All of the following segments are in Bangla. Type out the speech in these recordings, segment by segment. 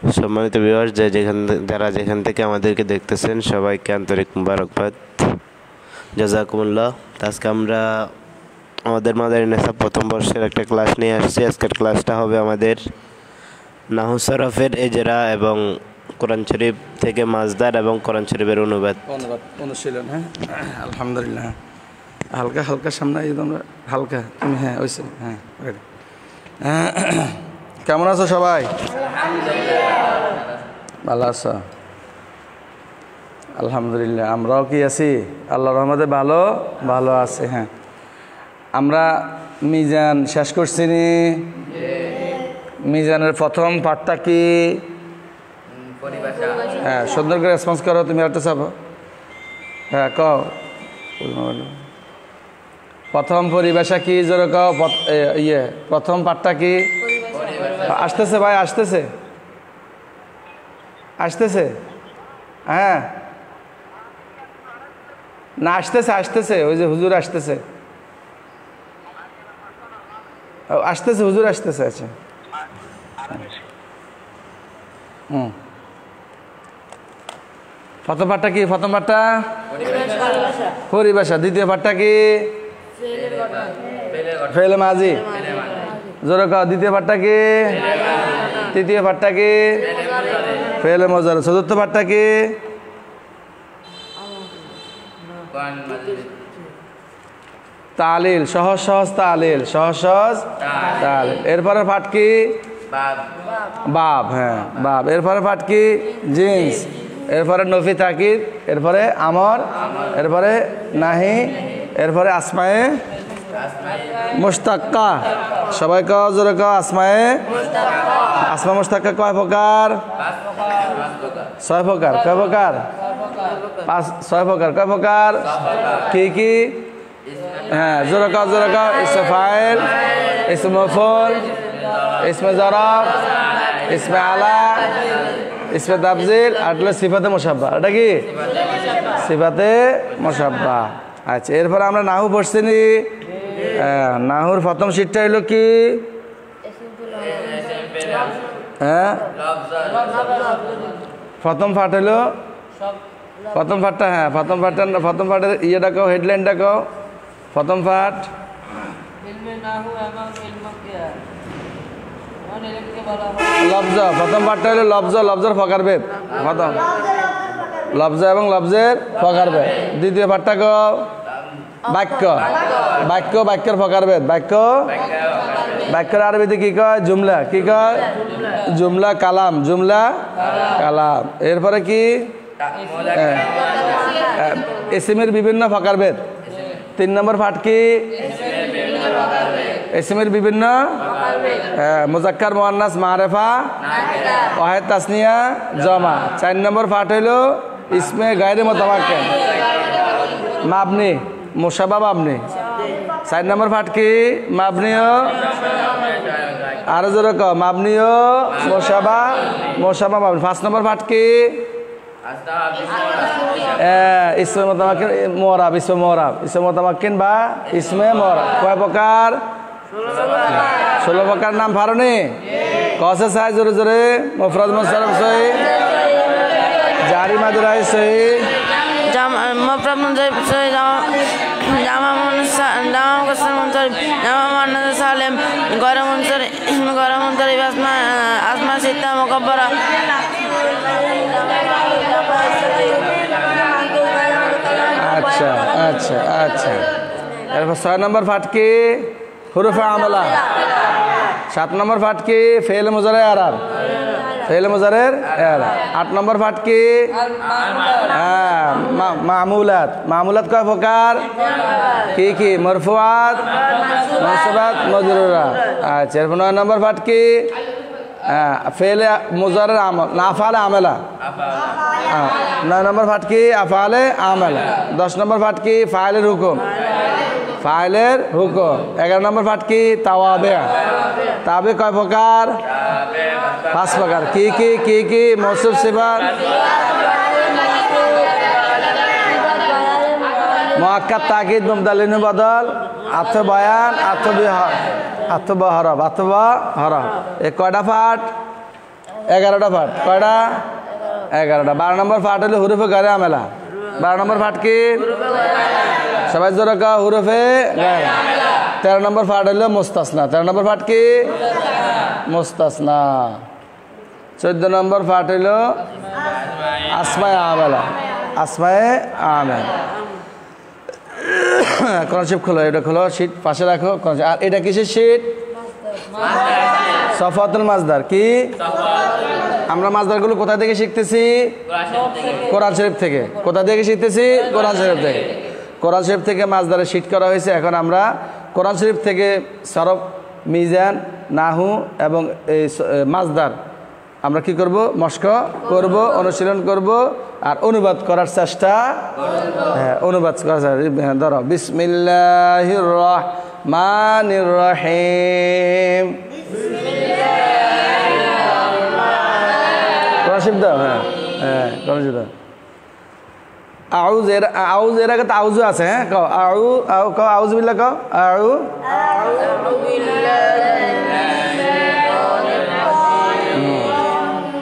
সম্মানিত ভিউয়ার্স, যারা যেখান থেকে আমাদেরকে দেখতেছেন সবাইকে আন্তরিক মুবারকবাদ, জাযাকুমুল্লাহ। আজকে আমরা আমাদের মাদারিনেসা প্রথম বর্ষের একটা ক্লাস নিয়ে আসছি। আজকের ক্লাসটা হবে আমাদের নাহু সরফের এজরা এবং কোরআন শরীফ থেকে মাজদার এবং কোরআন শরীফের অনুশীলন। হ্যাঁ, আলহামদুলিল্লাহ। হালকা হালকা সামনে আমরা হালকা তুমি, হ্যাঁ ওইসে, হ্যাঁ। কেমন আছো সবাই? ভালো আছো? আলহামদুলিল্লাহ। আমরাও কি আছি? আল্লাহর রহমতে ভালো ভালো আছে। হ্যাঁ, আমরা মিজান শেষ করছি নি? মিজানের প্রথম পাঠটা কি? হ্যাঁ, সুন্দর করে রেসপন্স করো। তুমি একটা চাবো, হ্যাঁ কও। প্রথম পরিভাষা কি? জোরে কও। প্রথম পাঠটা কি? আসতেছে ভাই, আসতেছে আসতেছে। হ্যাঁ না, আসতেছে আসতেছে, ওই যে হুজুর আসতেছে, আসতেছে হুজুর আসতেছে। আচ্ছা, প্রথম পাঠটা কি? প্রথম পাঠটা পরিভাষা। দ্বিতীয় পাঠটা কি? ফেলে মাঝি। জোরে কও। দ্বিতীয় পাঠটা কি? তৃতীয় পাঠটা কি? ফেলে মজার। চতুর্থ পাঠটা কি? তালিল। সহজ সহজ তালিল, সহজ সহজ তালিল। এরপরে পাঠ কি? বাব। হ্যাঁ, বাব। এরপরে পাঠ কি? জিন্স। এরপরে নফি তাকিদ। এরপরে আমর। এরপরে নাহি। এরপরে আসমায়ে মুশতাক্কা। সবাই কও, জোরে কও। আসমায়ে আসমা মুশতাক্কা কয় প্রকার? 6 প্রকার। কয় প্রকার? 6 প্রকার। কয় প্রকার? কি কি? হ্যাঁ, জোরে কও, জোরে কও। ইসমে ফাইল, ইসমে মফউল, ইসমে জরফ, ইসমে আলা, ইসমে তাফজিল, আর হলো সিফাতে মুশাব্বা। এটা কি? সিফাতে মুশাব্বা। আচ্ছা, এরপরে আমরা নাহু পড়ছি নি? নাহুর প্রথম শীটটা হলো কি? হ্যাঁ, প্রথম পাঠ হলো প্রথম পাঠটা। হ্যাঁ, প্রথম পাঠের ইয়েটা কও, হেডলাইনটা কও। প্রথম পাঠ লফজ। প্রথম পাঠটা হলো লফজ, লফজের ফকারভেদ। প্রথম লফজ এবং লফজের ফকারভেদ। দ্বিতীয় পাঠটা কও বাক্য, বাক্য, বাক্যের ফকারভেদ। বাক্য, বাক্যের আরবিতে কি কয়? জুমলা। কি কয়? জুমলা। কালাম, জুমলা কালাম। এরপরে কি? ইসমের বিভিন্ন ফকারভেদ। 3 নম্বর পাঠ কি? ইসমের বিভিন্ন মুজাক্কার, মুআন্নাস, মারেফা, ওয়াহিদ, তাসনিয়া, জমা। 4 নম্বর পাঠ হইল ইসমে গায়রে মুতামাক্কিন, মাবনি, মুশাব্বা, মাবনি। 4 নম্বর পাঠ কি? মাবনিও, আরো জোরে কও। মাবনিও, মুশাব্বা, মুশাব্বা, মাবনি। 5 নম্বর পাঠ কি? ইসমে মুতামাক্কিন, মুরাব, ইসমে মুরাব, ইসমে মুতামাক্কিন বা ইসমে মুরাব। কয় প্রকার? 16 প্রকার। নাম পারোনি? কসে সাই জোরে জোরে। মুফরাদ মুনসারিফ সহি, জারি মাজরুর সহি, মুফরাদ মুনসারিফ সহি, জামা মুনসারিফ, জামা মুন্নাস সালেম, গয়র মুনসারিফ, আসমা সিত্তা মুকাব্বারা। আচ্ছা আচ্ছা আচ্ছা। এরপর 6 নম্বর পাঠ কি? হুরুফে আমলা। 7 নম্বর পাঠ কি? ফেল মুজারে আরাব, ফেল মুজারের আরাব। 8 নম্বর পাঠ কি? হ্যাঁ, মামুলাত। মামুলাত কয় প্রকার? কি কি? মরফুআত, মানসুবাত, মাজরুরাত। আচ্ছা, এরপর 9 নম্বর পাঠ কি? ফেলে মুজারের আমল, না আফআলে আমেলা। 9 নম্বর পাঠ কি? আফআলে আমেলা। 10 নম্বর পাঠ কি? ফাইলের হুকুম, ফাইলের হুকুম। 11 নম্বর পাঠ কি? তাওয়াবে। তাবে কয় প্রকার? 5 প্রকার। কি কি? কি কি? মৌসুফ, সিফাত, মুআক্কাদ, তাকিদ, মুবদাল, বদল, আত্ম বয়ান, আত্মবিহরব, আত্মবহরব। এ কয়টা পাঠ? 11টা পাঠ কয়টা 11টা 12 নম্বর পাঠ হলো হুরুফে গায়রে আমেলা 12 নম্বর পাঠ কি সবাই জোরে কা হুরুফে গায়রে 13 নম্বর পাঠ হলো মুস্তাসনা 13 নম্বর পাঠ কি মুস্তাসনা 14 নম্বর পাঠ হলো আসমায়ে আমেলা আসমায়ে আমেলা কোরআন শরীফ খোলো এটা খোলো শীট পাশে রাখো আর এটা কিসের শীট সফাতুল মাজদার কি আমরা মাজদারগুলো কোথা থেকে শিখতেছি কোরআন শরীফ থেকে কোথা থেকে শিখতেছি কোরআন শরীফ থেকে কোরআন শরীফ থেকে মাজদারে শীট করা হয়েছে এখন আমরা কোরআন শরীফ থেকে সরফ মিজান নাহু এবং এই মাজদার আমরা কি করব মশক করব অনুশীলন করব আর অনুবাদ করার চেষ্টা হ্যাঁ অনুবাদ করার ধরো বিসমিল্লাহির রহমানির রহিম কোরআন শরীফ দাও হ্যাঁ হ্যাঁ কোরআন শরীফ দাও আউজ এর আগে তো আউজু আছে হ্যাঁ কও কও আউজ বিল্লাহ কও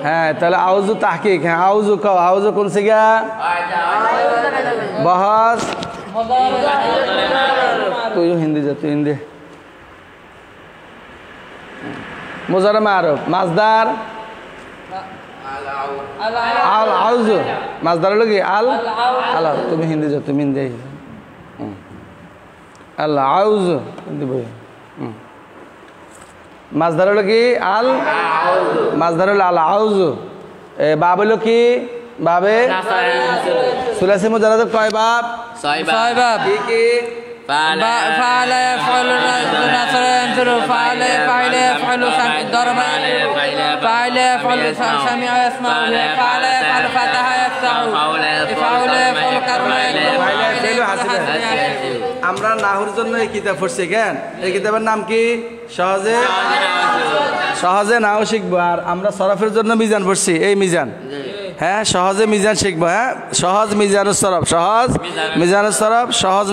হ্যাঁ তাহলে আউজু তাহকিক হ্যাঁ আউজু কও আউজু কোন সিগা বহস তুই হিন্দি যা তুই হিন্দি মুজারে মারুফ মাজদার আল আউজু মাজদার হলো কি আল আল তুমি হিন্দি যা তুমি হিন্দি আল আউজু হিন্দি বই মাজদার হলো কি আল মাজদার হলো আল আউজু বাব হলো কি বাবে সুলাসি মুজারাদের কয় বাব ছয় বাব কি কি فعل يفعل نصر ينصر فعل يفعل ضرب فعل يفعل سمع يسمع فعل يفعل فتح يفتح فعل يفعل كرم আমরা নাহুর জন্য এই কিতাব পড়ছি কেন এই কিতাবের নাম কি সহজে সহজে নাও শিখবো আর আমরা সরফের জন্য মিজান পড়ছি এই মিজান হ্যাঁ সহজে মিজান শিখবো হ্যাঁ সহজ মিজানুস সরফ সহজ মিজানুস সরফ সহজ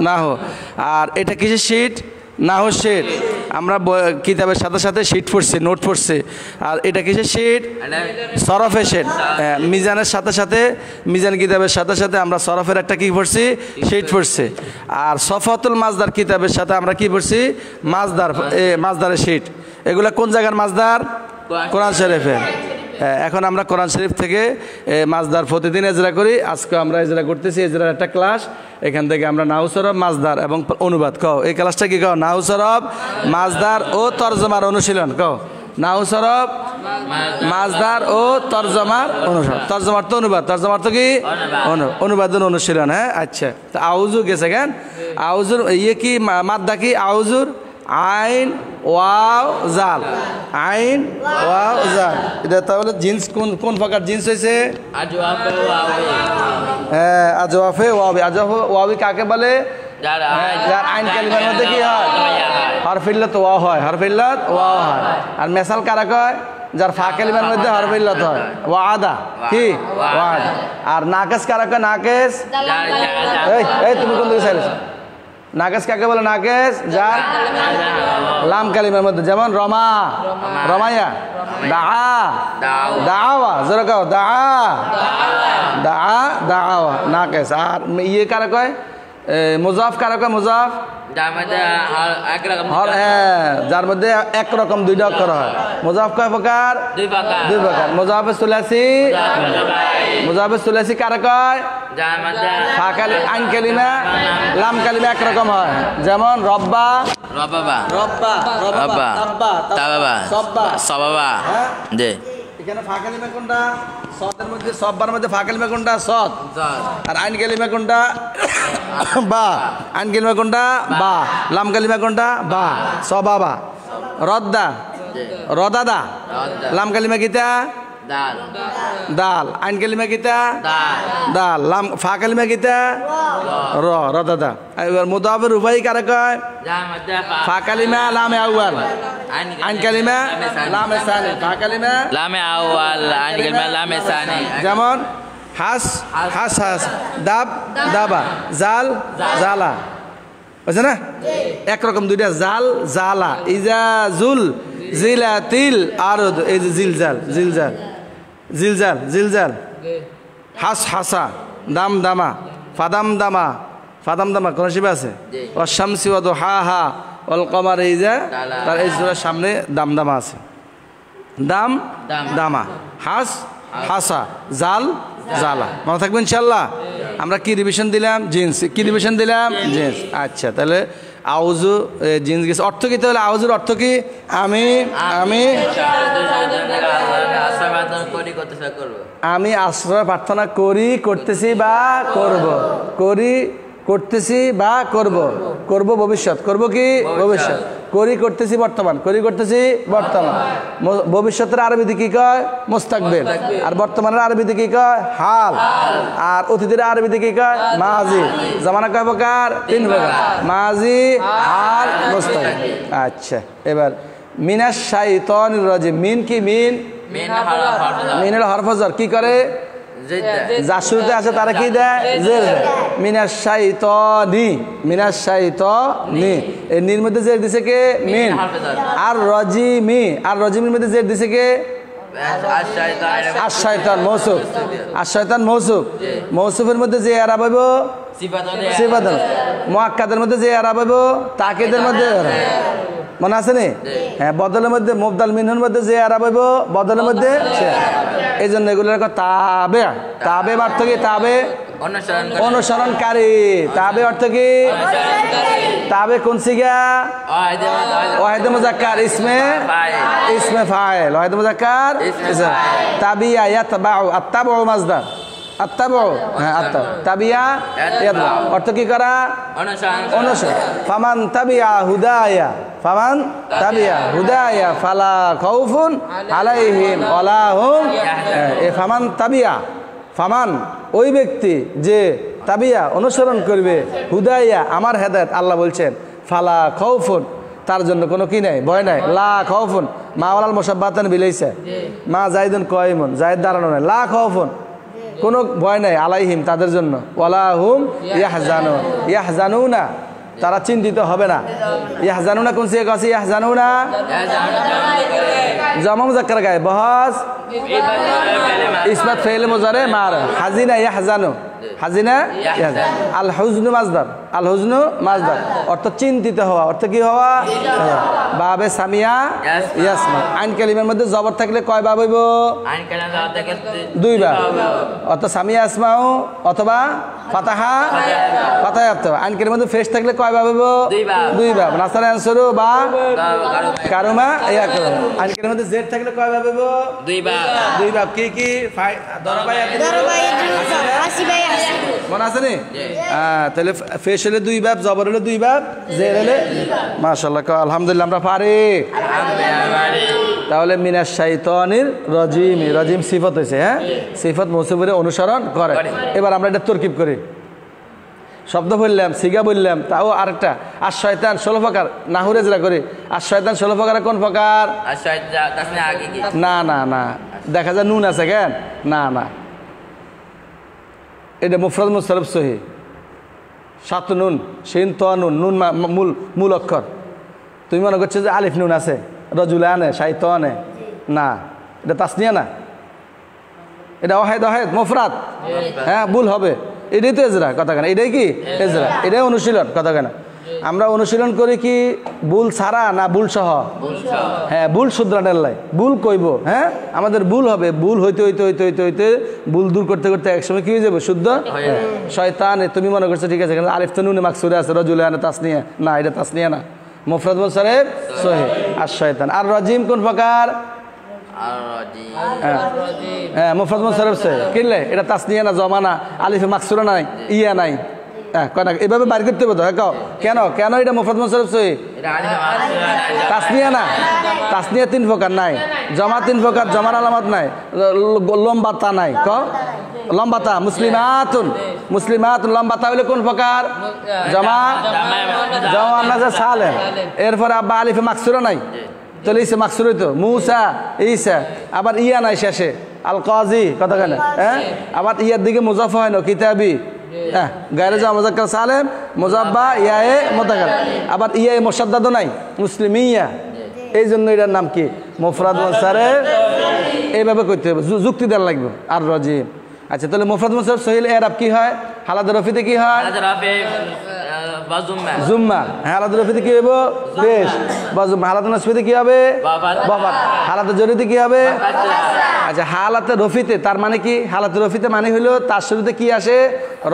নাহু আর এটা কিসের শীট নাহু শীট আমরা কিতাবের সাথে সাথে শীট পড়ছি নোট পড়ছি আর এটা কিসের শীট সরফের শীট মিজানের সাথে সাথে মিজান কিতাবের সাথে সাথে আমরা সরফের একটা কি পড়ছি শীট পড়ছি আর সফাতুল মাজদার কিতাবের সাথে আমরা কি পড়ছি মাজদারের শীট এগুলা কোন জায়গার মাজদার কোরআন শরীফের এখন আমরা কোরআন শরীফ থেকে মাজদার প্রতিদিন এজরা করি আজকে আমরা এজরা করতেছি এজরার একটা ক্লাস এখান থেকে আমরা নাহু সরফ মাজদার এবং অনুবাদ কও এই ক্লাসটা কি কও নাহু সরফ মাজদার ও তরজমার অনুশীলন কও নাহু সরফ মাজদার ও তরজমার অনুশীলন তরজমার তো অনুবাদ তরজমার তো কি অনুবাদ অনুশীলন হ্যাঁ আচ্ছা তো আউজু গেছে কেন আউজুর ইয়ে কি মাদ্দা কি আউজুর আইন ওয়াও জাল আইন ওয়াও জাল এটা তাহলে জিন্স কোন প্রকার জিন্স হয়েছে হ্যাঁ আজওয়াফে ওয়াবি আজওয়াফে ওয়াবি কাকে বলে যার আইন কালিমার মধ্যে কি হয় হরফিল্লাত ওয়া হয় হরফিল্লাত ওয়া হয় আর মেসাল কারা কয় যার ফা কালিমার মধ্যে হরফিল্লাত হয় ওয়াদা কি ওয়াদা আর নাকেস কারা কয় নাকেস এই তুমি কোন দিকে চাইছো নাকেস কাকে বলে নাকেস যার লাম কালিমার মধ্যে যেমন রমা রমাইয়া দাওয়া জোরে কও দাওয়া নাকেস আর ইয়ে কারা কয় মুজাফ কারা কয় মুজাফ যার মধ্যে একরকম দুইটা অক্ষর হয় মুজাফ কয় প্রকার দুই প্রকার মুজাফে সুলাসি কারা কয় আইন কালিমা লাম কালিমা একরকম হয় যেমন রব্বা এখানে ফা কালিমা কোনটা সদের মধ্যে সব্বার মধ্যে ফা কালিমা কোনটা সদ আর আইন কালিমা কোনটা বা আইন কালিমা কোনটা বা লাম কালিমা কোনটা বা সবাবা রদ্দা রদাদা লাম কালিমা কিতা দাল আইন কালিমা কিতা দাল লাম ফা কালিমা কিতা রদাদা এবার মুদাফের উভয় কারা কয় ফা কালিমা লামে আউয়াল আইন কালিমা লামে সানি ফা কালিমা লামে আউয়াল আইন কালিমা লামে সানি যেমন হাস হাস হাস দাব দাবা জাল জালা বুঝছে না একরকম দুইটা জাল জালা ইজাজুল জিলাতিল আরদ, এই যে জিলজাল জিলজাল জিলজাল জিলজাল, হাস হাসা, দাম দামা, ফাদাম দামা, ফাদাম দামা কোন শিবে আছে? ও শামসি ওয়া দুহাহা ওয়াল কমার, এই যে তার এই সূরার সামনে দাম দামা আছে। দাম দামা, হাস হাসা, জাল জালা। মনে থাকবে ইনশাল্লাহ। আমরা কি রিভিশন দিলাম? জিন্স। কি রিভিশন দিলাম? জিন্স। আচ্ছা, তাহলে আউজু জিন্স গেছে। অর্থ কি তাহলে? আউজুর অর্থ কি? আমি আমি আশ্রয় প্রার্থনা করি, করতেছি বা করব, করি করতেছি বা করব, করব ভবিষ্যৎ, করব কি ভবিষ্যৎ, করি করতেছি বর্তমান, করি করতেছি বর্তমান। ভবিষ্যতের আরবিতে কি কয়? মুস্তাকবিল। আর বর্তমানের আরবিতে কি কয়? হাল। আর অতীতের আরবিতে কি কয়? মাজি। জামানা কয় প্রকার? 3 প্রকার, মাজি, হাল, মুস্তাকবিল। আচ্ছা, এবার মিনাশ শাইতানির রাজিম। মিন কি? মিনের হরফ জর কি করে? যার শুরুতে আছে তারা কি দেয়? জের দেয়। মিনাশ শাইতানি, মিনাশ শাইতানি, এই নির মধ্যে জের দিছে কে? মিন। আর রাজিমি, আর রাজিমের মধ্যে জের দিছে কে? আশ শাইতান মৌসুফ, আশ শাইতান মৌসুফ। মৌসুফের মধ্যে যে আরাব হইব সিফাত, মুআক্কাদের মধ্যে যে আরাব হইব তাকিদের মধ্যে। মনে আছে নি? হ্যাঁ, বদলের মধ্যে মুবদাল মিনহুর মধ্যে যে আরাব হইব বদলের মধ্যে সে। এই জন্য এগুলোর তাবে। তাবে অর্থ কি? তাবে অনুসরণকারী। তাবে অর্থ কি? তাবে কোন সিগা? ওয়াহিদ মুযাক্কার, ইসমে ফাইল, ওয়াহিদ মুযাক্কার তাবিয়া ইয়াতবাউ, আত্তাবউ মাজদার, আত্তাবউ, হ্যাঁ আত্তাব, তাবিয়া ইয়াতবাউ অর্থ কি করা? অনুসরণ। ফামান তাবিয়া হুদায়া, ফামান তাবিয়া হুদায়া ফালা খাউফুন আলাইহিম ওয়ালা হুম। এই ফামান তাবিয়া, ফামান ওই ব্যক্তি যে তাবিয়া অনুসরণ করবে, হুদাইয়া আমার হেদায়েত, আল্লাহ বলছেন ফালা খাউফুন তার জন্য কোনো কি নাই? ভয় নাই। লা খাউফুন মাওয়ালাল মুসাব্বাতান বিলাইসা, মা জাইদুন কায়িমুন, জাইদ দাঁড়ানো নাই। লা খাউফুন কোনো ভয় নাই, আলাইহিম তাদের জন্য, ওয়ালা হুম ইয়াহজানুন, ইয়াহজানুনা তারা চিন্তিত হবে না। ইয়াহজানুনা কোন সিগা আছে? ইয়াহজানুনা জামা মুযাক্কার গায়ে বহস ইসবাত ফাইল মুজারে মার, হাজিনা ইয়াহজানু, হাজিনা ইয়াহজান। আল হুজনু মাজদার, আল হুজনু মাজদার অর্থ চিন্তিত হওয়া, অর্থ কি হওয়া? বাবে সামিয়া ইয়াসমা। আইন কালিমার মধ্যে জবর থাকলে কয় বাব হইব? 2 বার। অর্থ সামিয়া আসমাউ অথবা ফাতাহা ফাতাহাত। আইন কালিমার মধ্যে ফেস থাকলে কয় বাব হইব? 2 বার। নাসারা আনসুরু বা কারুমা ইয়া করো। আইন কালিমার মধ্যে জেড থাকলে কয় বাব হইব? 2 বার। 2 বার। কি কি? দরবাই হাসিবাই, মনে আছে নি? তাহলে ফেস হলে 2 বার, জবর হলে 2 বার, জের হলে মাশাআল্লাহ। আলহামদুলিল্লাহ আমরা পারি। তাহলে মিনাশ শাইতানির রাজিম, রাজিম সিফত হয়েছে। হ্যাঁ, সিফত মৌসুফের অনুসরণ করে। এবার আমরা এটা তরকিব করি। শব্দ বললাম, সিগা বললাম, তাও আরেকটা। আর শয়তান 16 প্রকার, নাহুরে জেরা করি। আর শয়তান 16 প্রকার কোন প্রকার? না না না, দেখা যায় নুন আছে কেন? না না, এটা মুফরাদ মুস্তারিফ সহি। 7 নুন, শিন ত নুন, নুন মূল অক্ষর। তুমি মনে করছো যে আলিফ নুন আছে, রজুলানে শাইতানে, না এটা তাসনিয়া না, এটা ওয়াহিদ ওয়াহিদ মুফরাদ। হ্যাঁ, ভুল হবে। এটাই তো এজরা, কথা কেন? এটাই কি এজরা? এটাই অনুশীলন, কথা কেন? আমরা অনুশীলন করি কি ভুল ছাড়া না ভুল সহ? হ্যাঁ, ভুল শুধরানোর লাই, ভুল কইব। হ্যাঁ, আমাদের ভুল হবে, ভুল হইতে হইতে হইতে হইতে হইতে ভুল দূর করতে করতে একসময় কি হয়ে যাবে? শুদ্ধ। শয়তান তুমি মনে করছো ঠিক আছে, আলিফ তো নুনে মাকসুরে আছে, রজুলানে তাসনিয়া, না এটা তাসনিয়া না, মুফরাদ মুনসারিফ সহিহ। আর শয়তান। আর রাজিম কোন প্রকার? হ্যাঁ, মুফরাদ মুনসারিফ সহিহ। কিনলে এটা তাসনিয়া না, জমা না, আলিফে মাকসুরা নাই, ইয়া নাই। হ্যাঁ, কয় না, এভাবে বাইর করতে হবে তো। হ্যাঁ, কেন কেন এটা মুফরাদ মুনসারিফ সহিহ? তাসনিয়া না, তাসনিয়া 3 প্রকার নাই, জমা 3 প্রকার, জমার আলামত নাই, লম্বাতা নাই। লম্বাতা মুসলিমাতুন, মুসলিমাতুন লম্বাতা হইলে কোন প্রকার? জমা, জমা নাজা সালেম। এরপরে আবার আলিফে মাকসুরা নাই, তাহলে ইসে মাকসুর হইতো। মুসা, ঈসা, আবার ইয়া নাই শেষে, আল কাজী, কথা কেন? হ্যাঁ, আবার ইয়ার দিকে মুজাফ হয় না, কিতাবি। হ্যাঁ, গায়রে জামা মুযাক্কার সালেম, মুযাব্বা, ইয়ায়ে মুতাকাল্লিম। আবার ইয়ায়ে মুশাদ্দাদ নাই, মুসলিমিয়া। এই জন্য এটার নাম কি মুফরাদ মুনসারিফ এইভাবে করতে হবে যুক্তি দেওয়া লাগবে আর রাজিম আচ্ছা তাহলে মুফরাদ মুনসারিফ সহিল এরাব কি হয় হালাত রফিতে কি হয় জুম্মা হালাত রফিতে কি হবে পেশ বা জুম্মা হালাত নাসবিতে কি হবে বাফাত হালাত জরিতে কি হবে আচ্ছা হালাতে রফিতে তার মানে কি হালাতে রফিতে মানে হলো তার শুরুতে কি আসে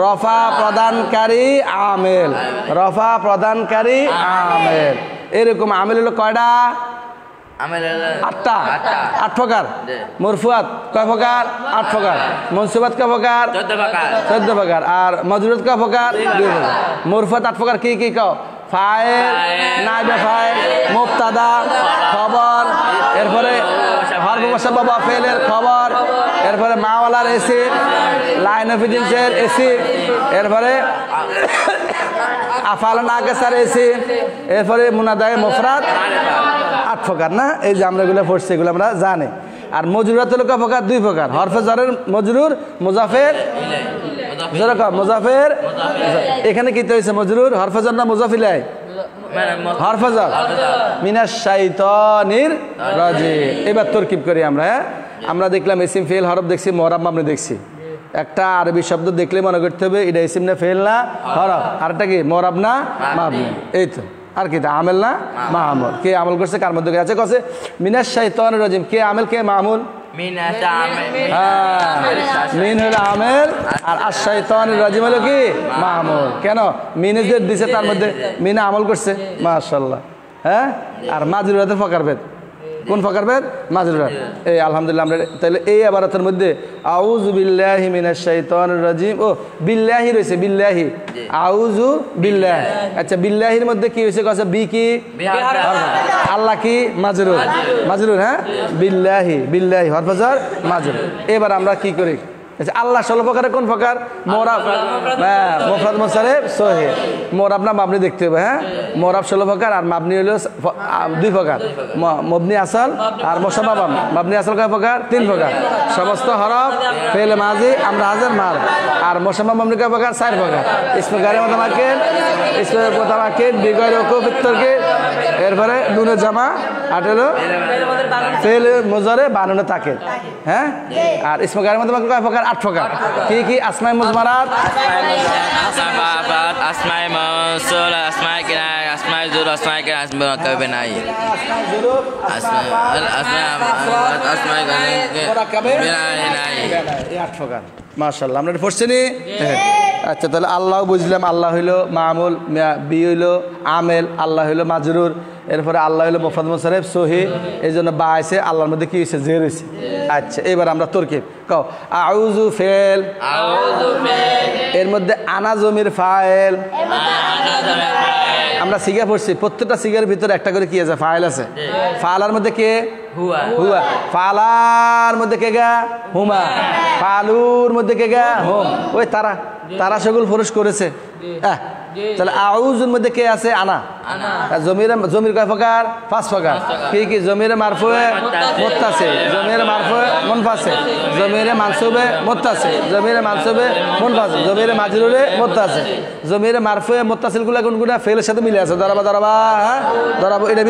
রফা প্রদানকারী আমেল রফা প্রদানকারী আমেল এরকম আমেল হলো কয়টা আটটা আট প্রকার মরফুয়াত কয় প্রকার আট প্রকার মনসুবাত কয় প্রকার 14 প্রকার আর মজরুরাত কয় প্রকার 2 প্রকার মরফুয়াত আট প্রকার কি কি কও ফাইল নাইবে ফাইল মুবতাদা খবর এরপরে হরফ মুসাব্বাব বা ফেলের খবর এরপরে মাওয়ালার ইসিম লাইন অফ জিনসের ইসিম এরপরে আফআল নাকিসার ইসিম এরপরে মুনাদায়ে মুফরাদ আট প্রকার না এই যে আমরা এগুলো পড়ছি এগুলো আমরা জানি আর মজরুরাত হলো কয় প্রকার 2 প্রকার হরফে জারের মজরুর মুজাফের যেরকম মুজাফের এখানে কি হয়েছে মজরুর হরফে জার না মুজাফিলাই হরফে জার মিনাশ শাইতানির রাজিম এবার তরকিব করি আমরা দেখলাম ইসিম ফেল হরফ দেখছি মুরাব মাবনি দেখছি একটা আরবি শব্দ দেখলে মনে করতে হবে এটা ইসিম না ফেল না হরফ আরটা কি মুরাব না মাবনি এই তো আর কি আমেল না মামুল কে আমল করছে কার মধ্যে আছে কছে মিনাশ শাইতানির রাজিম কে আমেল কে মামুল মিন হলো আমেল আর আশ-শাইতানির রাজিম হলো কি মামুল কেন মিনে যে দিছে তার মধ্যে মিনা আমল করছে মাশাআল্লাহ হ্যাঁ আর মাজরুরাতের ফকারভেদ কোন ফকারভেদ মাজরুরাত এই আলহামদুলিল্লাহ আমরা তাহলে এই ইবারতের মধ্যে আউযু বিল্লাহি মিনাশ শাইতানির রাজিম ও বিল্লাহি রইছে বিল্লাহি আউযু বিল্লাহ আচ্ছা বিল্লাহির মধ্যে কি হইছে কছে বি কি আল্লাহ কি মাজরুর মাজরুর হ্যাঁ বিল্লাহি বিল্লাহি হরফ জার মাজরুর এবার আমরা কি করি আচ্ছা আল্লাহ 16 প্রকারের কোন প্রকার মুরাব হ্যাঁ মুফরাদ মুনসারিফ সহিহ মুরাব না মাবনি দেখতে হবে হ্যাঁ মুরাব 16 প্রকার আর মাবনি হলো 2 প্রকার মবনি আসল আর মুসাব্বাব মাবনি আসল কয় প্রকার 3 প্রকার সমস্ত হরফ ফেল মাজি আমরা হাজার মার আর মুসাব্বাব মাবনি কয় প্রকার 4 প্রকার ইসমে গায়রে মুতামাক্কিন ইসমে মুতামাক্কিন বিগয়র ওকুফ ইত্তরকে এরপরে নুনে জামা আর হলো ফেল মুজারে বানুনে তাকিদ হ্যাঁ আর ইসমে গায়রে মুতামাক্কিন কয় প্রকার 8 প্রকার কি কি আসমায়ে মুজমারাত আসমায়ে মাউসুল আসমায়ে কিনায় আসমায়ে জুর আসমায়ে কিনায় আসমায়ে মুরাক্কাবে নাই আসমায়ে মুরাক্কাবে নাই এই 8 প্রকার মাশাআল্লাহ আমরা এটা পড়ছি নি আচ্ছা তাহলে আল্লাহ বুঝলাম আল্লাহ হইলো মামুল বি হইলো আমেল আল্লাহ হইলো মাজরুর এরপরে আল্লাহ হইলো মুফরাদ মুনসারিফ সহিহ এইজন্য বা আছে আল্লাহর মধ্যে কি হইছে জের হইছে আচ্ছা এবার আমরা তরকিব কও আউযু ফেল এর মধ্যে আনা জমির ফাইল আমরা সিগা পড়ছি প্রত্যেকটা সিগার ভিতরে একটা করে কি আছে ফাইল আছে ফালার মধ্যে কে হুয়া ফালার মধ্যে কে গা হুমা ফালুর মধ্যে কে গা হুম ওই তারা সেগুলো পুরুষ করেছে তাহলে আউজুর মধ্যে কে আছে আনা জমির কয় প্রকার 5 প্রকার কি কি জমিরে মারফুয়ে মুত্তাসিল জমিরে মারফুয়ে মুনফাসিল জমিরে মানসুবে মুত্তাসিল জমিরে মানসুবে মুনফাসিল জমিরে মাজরুরে মুত্তাসিল জমিরে মারফুয়ে মুত্তাসিল গুলা কোনগুলা ফেলের সাথে মিলে আছে দরাবা হ্যাঁ দরাবা এটা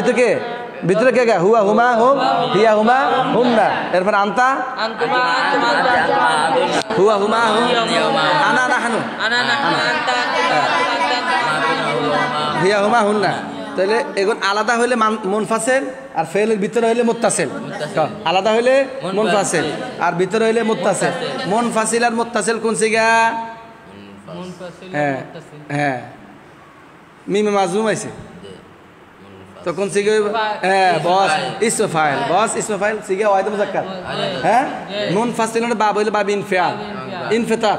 ভিতরে কে গা হুয়া হুমা হুম হিয়া হুমা হুমনা এরপর আনতা হুয়া হুমা হুম আনা নাহনু হিয়া হুমা হুন্না তাহলে এখন আলাদা হইলে মুনফাসিল আর ফেলের ভিতরে হইলে মুত্তাসিল আলাদা হইলে মুনফাসিল আর ভিতরে হইলে মুত্তাসিল মুনফাসিল আর মুত্তাসিল কোন সিগা হ্যাঁ হ্যাঁ মিমে মাজমুম আইছে তো কোন সিগা হ্যাঁ বস ইসমে ফাইল সিগা ওয়াহিদ মুজাক্কার হ্যাঁ মুনফাসিলের বাব হইলে বাব ইনফিয়াল ইনফিতার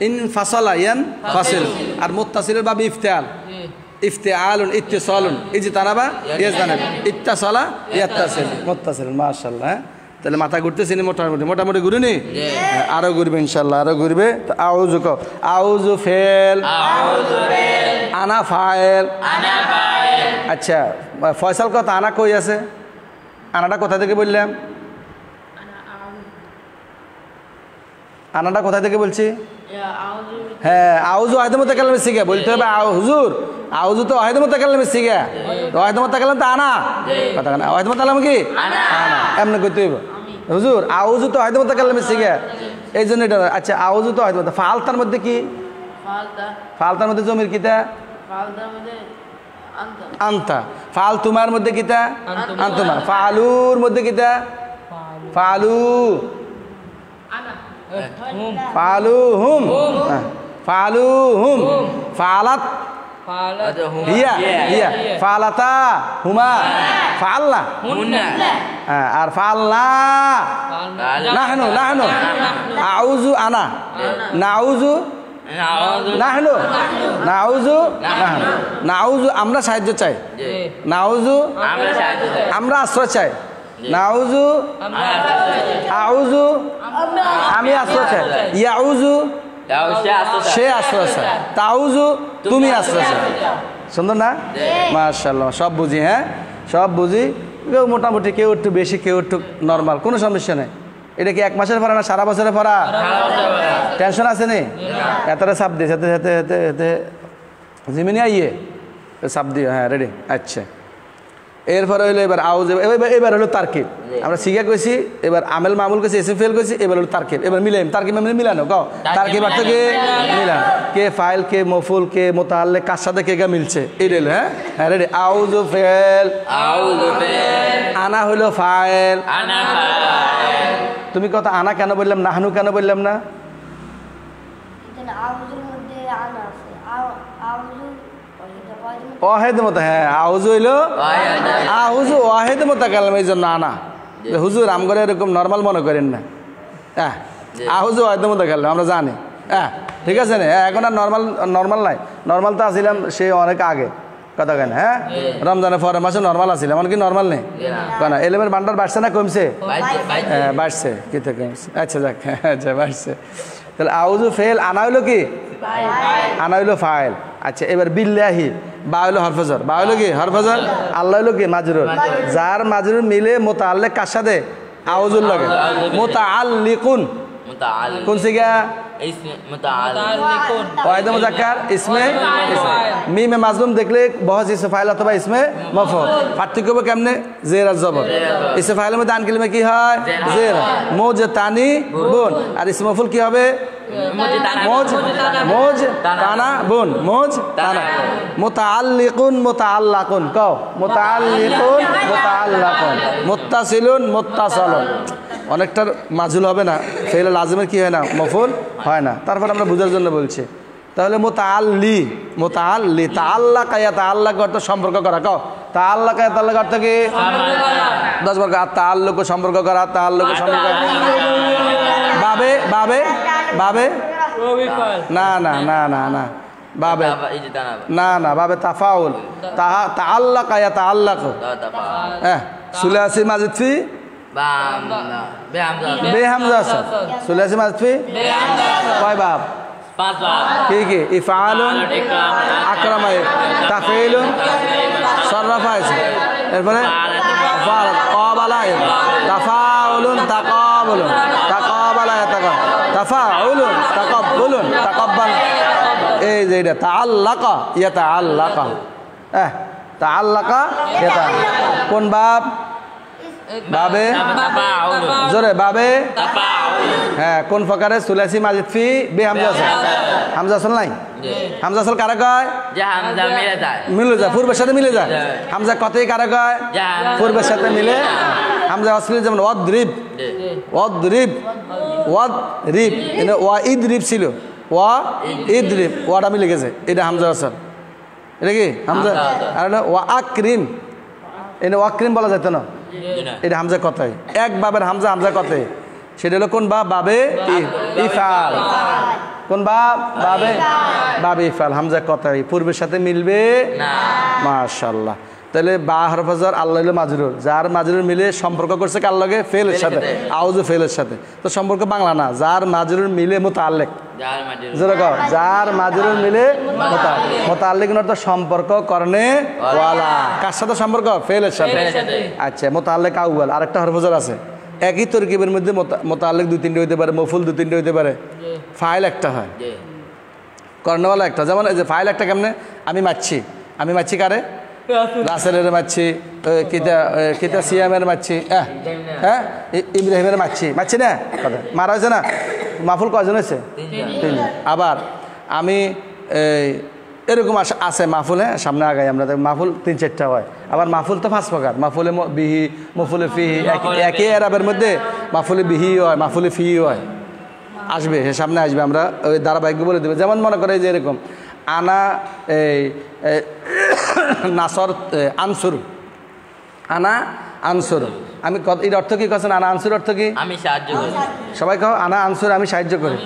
ইনফাসালা ইয়ানফাসিল আর মুত্তাসিলের বাব ইফতিআল ইফতিআলুন ইত্তিসালুন ইজতানাবা ইয়াজতানাব ইত্তাসালা ইয়াত্তাসিল মুত্তাসিল মাশাআল্লাহ তাহলে মাথা ঘুরতেছে নি মোটামুটি ঘুরেনি আরো ঘুরবে ইনশাআল্লাহ আরো ঘুরবে তো আউযু কও আউযু ফেল আনা ফাইল আচ্ছা ফয়সাল কথা আনা কই আছে আনাটা কোথা থেকে বললাম আনাটা কোথা থেকে বলছি হ্যাঁ আউযু ওয়াহিদ মুতাকাল্লিম সিগা বলতে হবে হুজুর আউযু তো ওয়াহিদ মুতাকাল্লিম সিগা ওয়াহিদ মুতাকাল্লিম তো আনা কথা না ওয়াহিদ মুতাকাল্লিম কি আনা এমনি কইতে হইব হুজুর আউযু তো ওয়াহিদ মুতাকাল্লিম শিখে এই জন্য এটা আচ্ছা আউযু তো ওয়াহিদ মুতাকাল্লিম ফালতার মধ্যে কি ফালতার মধ্যে জমির কিতা আনতা ফাল তোমার মধ্যে কিতা আনতুমা ফালুর মধ্যে কিতা ফালু ফালু হুম ফালু হুম ফালাত হিয়া হিয়া ফালাতা হুমা ফালনা আর ফালনা নাহনু নাহনু আউযু আনা নাউযু নাহনু নাউযু নাহনু নাউযু আমরা সাহায্য চাই নাউযু আমরা আশ্রয় চাই নাউযু আউযু আমি আশ্রয় চাই ইয়াউযু সে আশ্রয় চাই তাউযু তুমি আশ্রয় চাই সুন্দর না মাশাআল্লাহ সব বুঝি হ্যাঁ সব বুঝি কেউ মোটামুটি কেউ একটু বেশি কেউ একটু নর্মাল কোনো সমস্যা নেই এটা কি 1 মাসের পড়া না সারা বছরের পড়া টেনশন আছে নি এতটা চাপ দিয়ে যেতে যেতে যেতে যেতে জিমিনি আইয়ে চাপ দিয়ে হ্যাঁ রেডি আচ্ছা এরপরে হইলো এবার আউজ এবার হলো তারকিব আমরা শিখা কইছি এবার আমেল মামুল কইছি এসএম ফেল কইছি এবার হলো তারকিব এবার মিলাইম তারকিব মানে মিলানো কও তারকিব অর্থ কি মিলান কে ফাইল কে মফুল কে মুতাআল্লিক কার সাথে কে গা মিলছে এই হলো হ্যাঁ হ্যাঁ রেডি আউযু ফেল আনা হলো ফাইল তুমি কথা আনা কেন বললাম নাহনু কেন বললাম না ওয়াহিদ মত হ্যাঁ আউযু হইলো আউযু ওয়াহিদ মুতাকাল্লিম এই জন্য আনা হুজুর আমগরে এরকম নরমাল মনে করেন না হ্যাঁ আউযু ওয়াহিদ মুতাকাল্লিম আমরা জানি হ্যাঁ ঠিক আছে না এখন আর নরমাল নাই নরমাল তো আসিলাম সে অনেক আগে কথা কেন হ্যাঁ রমজানের পরের মাসে নরমাল আসিলাম এমন কি নরমাল নেই কেন এলেমের বান্ডার বাড়ছে না কমছে হ্যাঁ বাড়ছে কি থেকে কমছে আচ্ছা যাক আচ্ছা বাড়ছে তাহলে আউযু ফেল আনা হইলো কি আনা হইলো ফাইল আচ্ছা এবার বিল্লাহি বা হইলো হরফজর বা হইলো কি হরফজর আল্লাহ হইলো কি মাজরুর যার মাজরুর মিলে মুতাআল্লিক কার সাথে আউযুর লাগে মুতাআল্লিকুন কোন সিগা ওয়াহিদ মুযাক্কার ইসমে মিমে মাজলুম দেখলে বহুত ইসমে ফাইল অথবা ইসমে মফউল পার্থক্য হবে কেমনে জের আর জবর ইসমে ফাইলের মধ্যে আন কালিমা কি হয় জের মুজতানি বুন আর ইসমে মফউল কি হবে মোজ তানা বুন মোজ তানা মুতাআল্লিকুন মুতাআল্লাকুন কও মুতাআল্লিকুন মুতাআল্লাকুন মুত্তাসিলুন মুত্তাসালুন অনেকটার মাজুল হবে না ফেলে লাজিমের কি হয় না মফুল হয় না তারপর আমরা বোঝার জন্য বলছি তাহলে মুতাআল্লি তাআল্লাকা ইয়াতাআল্লাকু অর্থ সম্পর্ক করা কও তাআল্লাকা ইয়াতাআল্লাকু অর্থ কি 10 বার তাআল্লুকু সম্পর্ক করা তাআল্লুকু সম্পর্ক বাবে বাবে বাবে না না না না না বাবে না না বাবে তাফাউল তাআল্লাকা ইয়াতাআল্লাকু হ্যাঁ সুলাসি মাজিদ ফি বেহামজা আছে সুলাসি মাজিদ ফি কয় বাব 5 বাব কি কি ইফআলুন আকরামা তাফঈলুন সাররাফা আছে এরপরে ফাল ক্বাবালা তাফাউলুন তাকাবুলুন তাকাবালা তাফাউলুন তাকাব্বুলুন তাকাব্বাল এই যে এটা তাআল্লাকা ইয়াতাআল্লাকা তাআল্লাকা ইয়াতা কোন বাব বাবে জোরে বাবে হ্যাঁ কোন প্রকারে সুলাসি মাজিদ ফি বে হামজা আছে হামজা আসল নাই হামজা আসল কারা কয় যে হামজা মিলে যায় পূর্বের সাথে মিলে যায় হামজা কতই কারা কয় পূর্বের সাথে মিলে হামজা আসল যেমন ওয়াদরিব ওয়াদরিব ওয়াদরিব এনে ওয়াইদরিব ছিল ওয়াইদরিব ওয়াটা মিলে গেছে এটা হামজা আসল এটা কি হামজা আর ওয়া আকরিম এনে ওয়াকরিম বলা যেত না এটা হামজা কথাই এক বাবের হামজা হামজা কথাই সেটা হলো কোন বাব বাবে ইফাল কোন বাব বাবে বাবে ইফাল হামজা কথাই পূর্বের সাথে মিলবে না মাশাআল্লাহ তাহলে বা হরফজার আল্লাহ হলো মাজরুর যার মাজরুর মিলে সম্পর্ক করছে কার লগে ফেলের সাথে আউযু ফেলের সাথে তো সম্পর্ক বাংলা না যার মাজরুর মিলে মুতাআল্লিক যার মাজরুর মিলে মুতাআল্লিক অর্থ সম্পর্ক করনে ওয়ালা কার সাথে সম্পর্ক ফেলের সাথে আচ্ছা মুতাআল্লিক আউয়াল আরেকটা হরফজার আছে একই তরকিবের মধ্যে মুতাআল্লিক 2-3টা হইতে পারে মফুল 2-3টা হইতে পারে ফাইল একটা হয় করনেওয়ালা একটা যেমন এই যে ফাইল একটা কেমনে আমি মারছি কারে রাসেলের মারছি কিতা সিয়ামের মারছি হ্যাঁ ইব্রাহিমের মারছি না কথা মারা হয়েছে না মাহফুল কয়জন হয়েছে 3 আবার আমি এরকম আছে মাহফুল হ্যাঁ সামনে আগাই আমরা মাহফুল 3-4টা হয় আবার মাহফুল তো 5 প্রকার মাহফুলে বিহি মফুলে ফিহি একই আরবের মধ্যে মাহফুলে বিহি হয় মাহফুলে ফিহি হয় আসবে সে সামনে আসবে আমরা ওই ধারাবাহিক বলে দেবো যেমন মনে করে যে এরকম আনা নাসর আনসুর আনা আনসুর আমি এর অর্থ কি করছেন আনা আনসুর অর্থ কি আমি সাহায্য করি সবাই কও আনা আনসুর আমি সাহায্য করি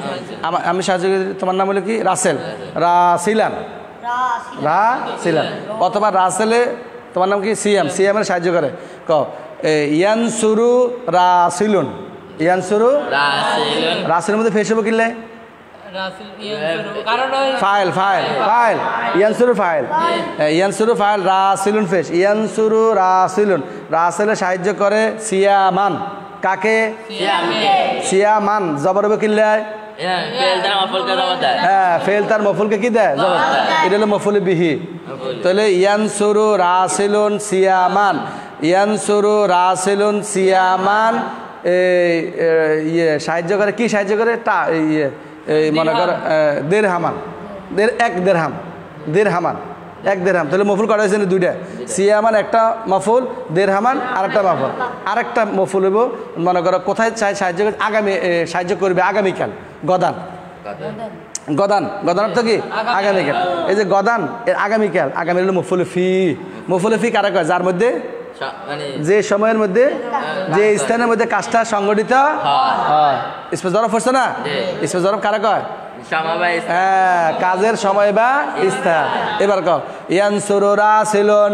আমি সাহায্য করি তোমার নাম হলো কি রাসেল রাসিলান অথবা রাসেলে তোমার নাম কি সিএমের সাহায্য করে কও ইয়ানসুরু রাসিলুন ইয়ানসুরু রাসেলের মধ্যে ফেস হবে কিনলে ফাইল ইয়ানসুরু ফাইল রাসিলুন ফেস ইয়ানসুরু রাসিলুন রাসেলে সাহায্য করে সিয়ামান কাকে সিয়ামান জবর হবে কিনলে হ্যাঁ ফেল তার মফুলকে কি দেয় জবর এটা হলো মফুল বিহি তাহলে ইয়ানসুরু রাসিলুন সিয়ামান ইয়ানসুরু রাসিলুন সিয়ামান সাহায্য করে কি সাহায্য করে মনে কর দেড়হামান এক দেড়হাম তাহলে মফুল করা হয়েছে দুইটা সিয়ামান একটা মফুল দেড়হামান আরেকটা মফুল হইব মনে করো কোথায় সাহায্য করে সাহায্য করবে আগামীকাল গদান অর্থ কি আগামীকাল এই যে গদান আগামীকাল হলো মফুল ফি কারা কয় যার মধ্যে যে সময়ের মধ্যে যে স্থানের মধ্যে কাজটা সংগঠিত হয় স্পেস জরফ হচ্ছে না স্পেস জরফ কারা কয় হ্যাঁ কাজের সময় বা স্থান এবার কও ইয়ানসুরু রাসিলুন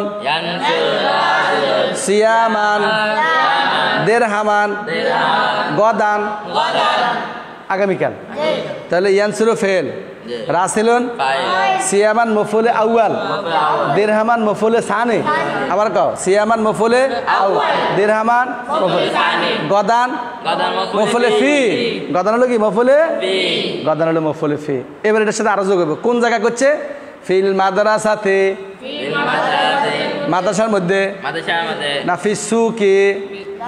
সিয়ামান দেড়হামান গদান আগামীকাল তাহলে ইয়ানসুরু ফেল রাসিলুন সিয়ামান মফুলে আউয়াল দেড়হামান মফুলে সানি আবার কও সিয়ামান মফুলে দেড়হামান মফুলে গদান মফুলে ফি গদান হলো কি মফুলে গদান হলো মফুলে ফি এবার এটার সাথে আরো যোগ হবে কোন জায়গা করছে ফিল মাদ্রাসাতে মাদ্রাসার মধ্যে না ফিস সুকি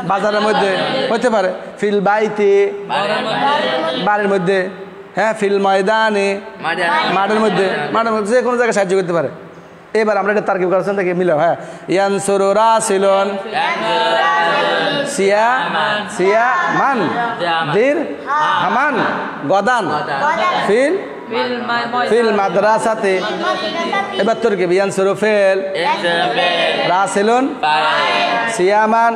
বাজারের মধ্যে হতে পারে ফিল বাইতে বাড়ির মধ্যে হ্যাঁ ফিল ময়দানে মাঠের মধ্যে যে কোনো জায়গায় সাহায্য করতে পারে এবার আমরা এটা তারকিব করার থেকে মিলাম হ্যাঁ ইয়ানসুরু রাসিলুন সিয়ামান দিরহামান গদান ফিল মাদ্রাসাতে এবার তরকিব ইয়ানসুরু ফিল রাসিলুন সিয়ামান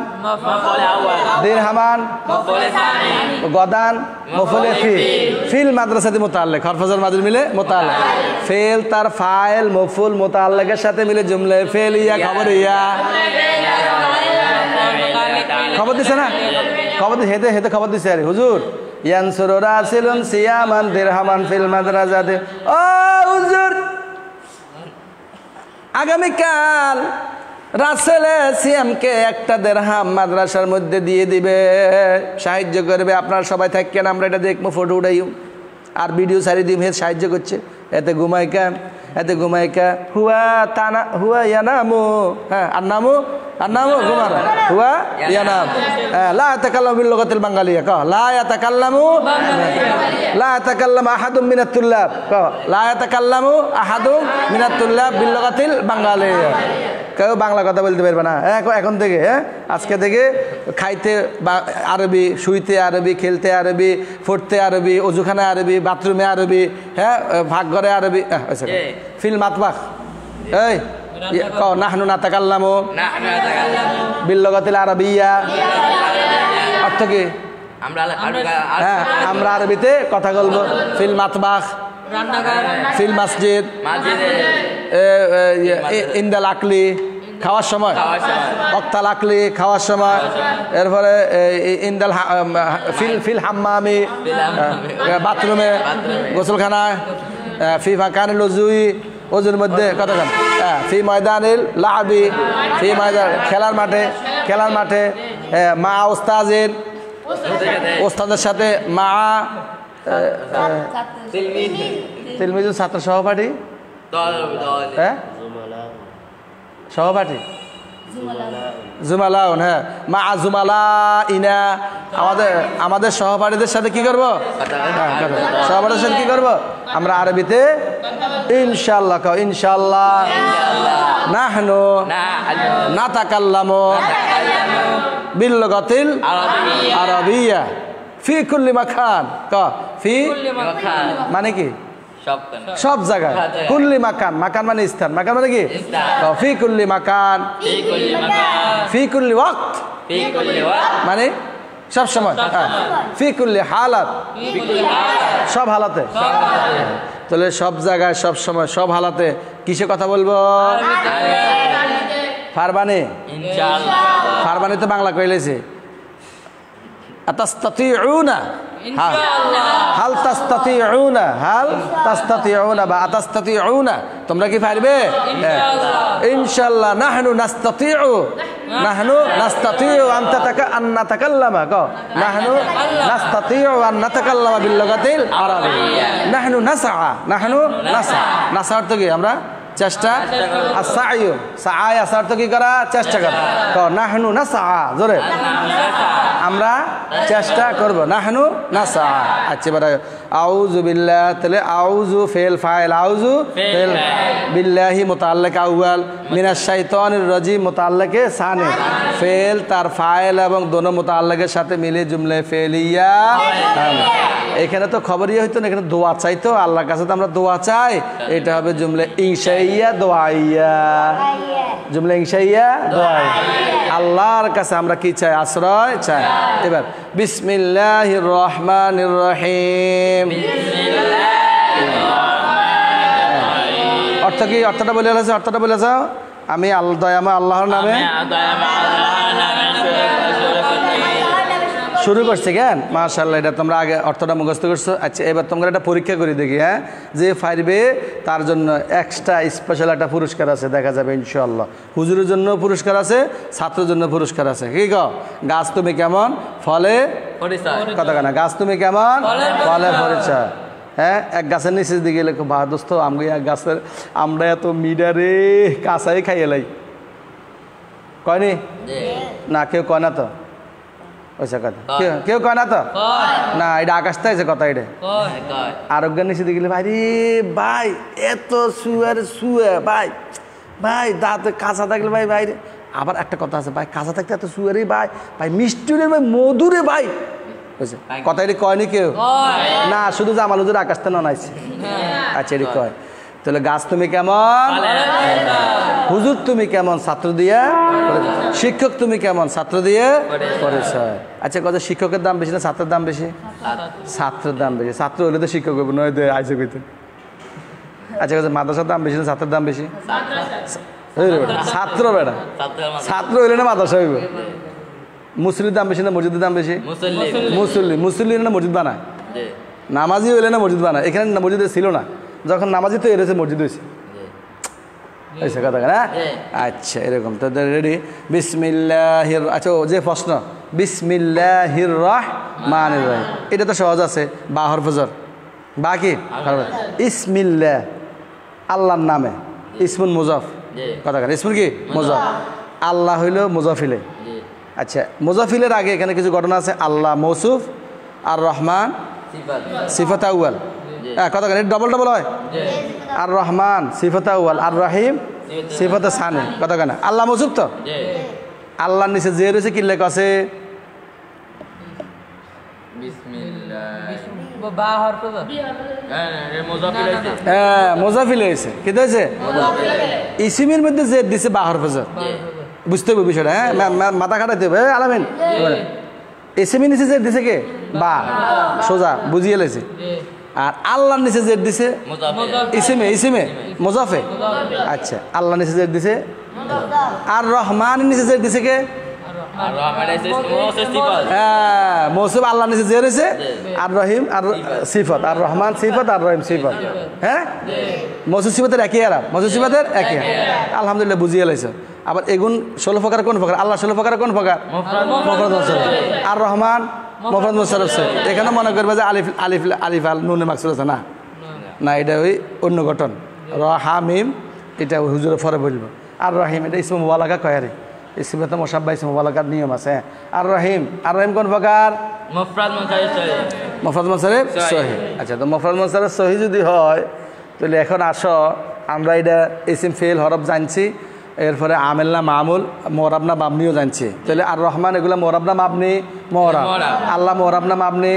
দিরহামান গদান মফুলে ফিল মাদ্রাসাতে মুতাআল্লিক হরফজর মাজির মিলে মুতাআল্লিক ফেল তার ফাইল মফুল মুতাআল্লিকের সাথে মিলে জুমলা ফেল ইয়া খবর ইয়া খবর দিছে না খবর দিছে হেতে খবর দিছে আরে হুজুর ইয়ানসুরু রাসিলুন সিয়ামান দিরহামান ফিল মাদ্রাসাতে ও হুজুর আগামীকাল রাসেলে সিএমকে একটা দেড়হাম মাদ্রাসার মধ্যে দিয়ে দিবে সাহায্য করবে আপনারা সবাই থাকেন আমরা এটা দেখবো ফটো উঠাইও আর ভিডিও সারি দিম সাহায্য করছে এতে ঘুমাইকা হুয়া ইয়ানামু হ্যাঁ আর নামু ঘুমার হুয়া ইয়ানাম লা ইয়াতাকাল্লামু বিল লুগাতিল বাঙ্গালিয়া কও লা ইয়াতাকাল্লামু আহাদুম মিনাত তুল্লাব কও লা ইয়াতাকাল্লামু আহাদুম মিনাত তুল্লাব বিল লুগাতিল বাঙ্গালিয়া কেউ বাংলা কথা বলতে পারবে না এখন থেকে হ্যাঁ আজকে থেকে খাইতে আরবি শুইতে আরবি খেলতে আরবি পড়তে আরবি অজুখানে আরবি বাথরুমে আরবি হ্যাঁ ভাগঘরে আরবি ফিল মাতবাখ এই কও নাহনু নাতাকাল্লামু বিল লুগাতিল আরাবিয়্যা অর্থ কি হ্যাঁ আমরা আরবিতে কথা বলবো ফিল মাতবাখ ফিল মসজিদ ইন্দাল আকলি খাওয়ার সময় অক্তাল আকলি খাওয়ার সময় এরপরে ইন্দাল ফিল হাম্মামি বাথরুমে গোসলখানায় ফি ফাকানিল উজুই ওজুর মধ্যে কতক্ষণ ফি ময়দানিল লাবি ফি ময়দান খেলার মাঠে মা ওস্তাদের সাথে মা তিলমিজু ছাত্র সহপাঠী হ্যাঁ সহপাঠী জুমালাউন, হ্যাঁ মা জুমালা ইনা, আমাদের সহপাঠীদের সাথে কি করবো? সহপাঠীদের সাথে কি করবো? আমরা আরবিতে ইনশাআল্লাহ কও, ইনশাআল্লাহ নাহনু নাতাকাল্লামু বিল লুগাতিল আরাবিয়্যা ফি কুল্লি মাকান। ক ফি মানে কি? সব জায়গায়। কুল্লি মাকান, মাকান মানে স্থান, মাকান মানে কি? ফি কুল্লি মাকান, ফি কুল্লি ওয়াক্ত মানে সব সময়, ফি কুল্লি হালাত সব হালাতে। তাহলে সব জায়গায় সব সময় সব হালাতে কিসে কথা বলবো? ফারবানি। ফারবানি তো বাংলা কইলেছে আতাস্তাতিউনা, হাল তাস্তাতিউনা, হাল তাস্তাতিউনা বা আতাস্তাতিউনা, তোমরা কি পারবে? ইনশাআল্লাহ নাহনু নাস্তাতিউ, নাহনু নাস্তাতিউ আন নাতাকাল্লামা। কও নাহনু নাস্তাতিউ আন নাতাকাল্লামা বিল লুগাতিল আরাবিয়্যা। নাহনু নাসআ, নাহনু নাসআ, নাসআ অর্থ কি? আমরা চেষ্টা। আর সাইউ, সাআয় আসার তো কি করা? চেষ্টা করা। কও নাহনু নাসআ, জোরে আমরা চেষ্টা করব, নাহনু নাসআ। আচ্ছা এবারে আউযু বিল্লাহ, তাহলে আউযু ফেল ফাইল, আউযু ফেল বিল্লাহি মুতাআল্লিক আউয়াল, মিনাশ শাইতানির রাজিম মুতাআল্লিক সানি, ফেল তার ফাইল এবং দোনো মুতাআল্লিকের সাথে মিলে জুমলা ফেলিয়া। এখানে তো খবরই হইতো না, এখানে দোয়া চাইতো আল্লাহর কাছে, তো আমরা দোয়া চাই, এটা হবে জুমলা ইনশাইয়া দোয়াইয়া, জুমলা ইনশাইয়া দোয়াই। আল্লাহর কাছে আমরা কি চাই? আশ্রয় চাই। এবার বিসমিল্লাহির রহমানির রহিম, অর্থ কি? অর্থটা বলে গেছে, অর্থটা বলে যাও। আমি দয়াময় আল্লাহর নামে শুরু করছি। কেন? মাশাআল্লাহ, এটা তোমরা আগে অর্থটা মুখস্থ করছো। আচ্ছা এবার তোমরা একটা পরীক্ষা করে দেখি, হ্যাঁ যে পারবে তার জন্য এক্সট্রা স্পেশাল একটা পুরস্কার আছে, দেখা যাবে ইনশাআল্লাহ। হুজুরের জন্য পুরস্কার আছে, ছাত্রের জন্য পুরস্কার আছে। কি কও? গাছ তুমি কেমন, ফলে কথা কেনা, গাছ তুমি কেমন, ফলে পরিচয়। হ্যাঁ এক গাছের নিচে দিকে গেলে খুব ভালো দোস্ত, আমি এক গাছের আমরা এত মিডারে কাঁচাই খাইয়ে লাই, কয়নি না? কেউ কয় না তো? ওইসা কথা কেউ কয় না তো? না, এটা আকাশটা আছে কথা। এটা আরোগ্যের নিচে দিকে গেলে ভাই রে ভাই এত শুয়ার শুয়ে ভাই, ভাই দাঁত কাঁচা থাকলে ভাই ভাই রে। আবার একটা কথা আছে ভাই, কাঁচা থাকতে এত শুয়ারে ভাই, ভাই মিষ্টিরে ভাই, মধুরে ভাই। কথা এটি কয়নি কেউ? না, শুধু জামাল হুজুর আকাশটা নাইছে। আচ্ছা এটি কয়। তাহলে গাছ তুমি কেমন, হুজুর তুমি কেমন, ছাত্র দিয়ে, শিক্ষক তুমি কেমন, ছাত্র দিয়ে পরিচয়। আচ্ছা কথা, শিক্ষকের দাম বেশি না ছাত্রের দাম বেশি? ছাত্রের দাম বেশি। ছাত্র হলে তো শিক্ষক হবে, নয় আইসে কইতে। আচ্ছা কথা, মাদ্রাসার দাম বেশি না ছাত্রের দাম বেশি? ছাত্র বেড়া, ছাত্র হইলে না মাদ্রাসা হইব। মুসলির দাম বেশি না মসজিদের দাম বেশি? মুসল্লি, মুসল্লি না মসজিদ বানায়, নামাজি হইলে না মসজিদ বানায়। এখানে মসজিদে ছিল না, যখন নামাজি তো এসে মসজিদ হয়েছে। কথা না? আচ্ছা এরকম তো রেডি। বিসমিল্লাহির, আচ্ছা যে প্রশ্ন বিসমিল্লাহির রহমানির রহিম, এটা তো সহজ আছে, বা হরফ জর, বা কি ইসমিল্লাহ, আল্লাহর নামে, ইসমুন মুজাফ। কথা কেন? ইসমুন কি? মুজাফ। আল্লাহ হইল মুজাফিলে। আচ্ছা মুজাফিলের আগে এখানে কিছু ঘটনা আছে। আল্লাহ মৌসুফ, আর রহমান সিফাত আউয়াল। কথা কেন? ডবল ডবল হয়। আর রহমান সিফাত আউয়াল, আর রহিম সিফাত সানি। কথা কেন? আল্লাহ মৌসুফ তো, আল্লাহর নিচে যে রয়েছে কি লেখা আছে? হ্যাঁ মোজাফিল হয়েছে, কি হয়েছে? ইসিমের মধ্যে যে দিছে বা হরফ জর, বুঝতে হবে বিষয়টা। হ্যাঁ মাথা খাটাইতে হবে আলামিন। ইসিমের নিচে যে দিছে কে? বা, সোজা বুঝিয়ে লেছে। আর আল্লাহর নিচে যে দিছে ইসিমে, ইসিমে মুজাফে। আচ্ছা আল্লাহর নিচে যে দিছে, আর রহমানের নিচে যে দিছে কে? হ্যাঁ মৌসুফ আল্লাহর নিচে যে রয়েছে, আর রহিম আর সিফত, আর রহমান সিফত, আর রহিম সিফত। হ্যাঁ মৌসুফ সিফতের একই আরাম, মৌসুফ সিফতের একই। আলহামদুলিল্লাহ বুঝিয়ে লাইছ। আবার এগুন 16 প্রকার কোন প্রকার? আল্লাহ 16 প্রকার কোন প্রকার? মুফরাদ মুনসারিফ। আর রহমান মুফরাদ মুনসারিফ। এখানে মনে করবে যে আলিফ আলিফ আলিফ আল নুনে মাকসুদ আছে, না না, এটা ওই অন্য গঠন। র হা মিম, এটা হুজুরে পরে বলবো। আর রহিম এটা ইসমে মুবালাগা কয় রে ইসমে তো মুসাব্বা ইসমে মুবালাগার নিয়ম আছে আর রহিম কোন প্রকার মুফরাদ মুনসারিফ সহিহ মুফরাদ মুনসারিফ সহিহ আচ্ছা তো মুফরাদ মুনসারিফ সহিহ যদি হয় তাহলে এখন আসো আমরা এটা ইসিম ফেল হরফ জানছি এরপরে আমেল না মামুল মোরাব না মাবনিও জানছি তাহলে আর রহমান এগুলো মোরাব না মাবনি মোরাব আল্লাহ মোরাব না মাবনি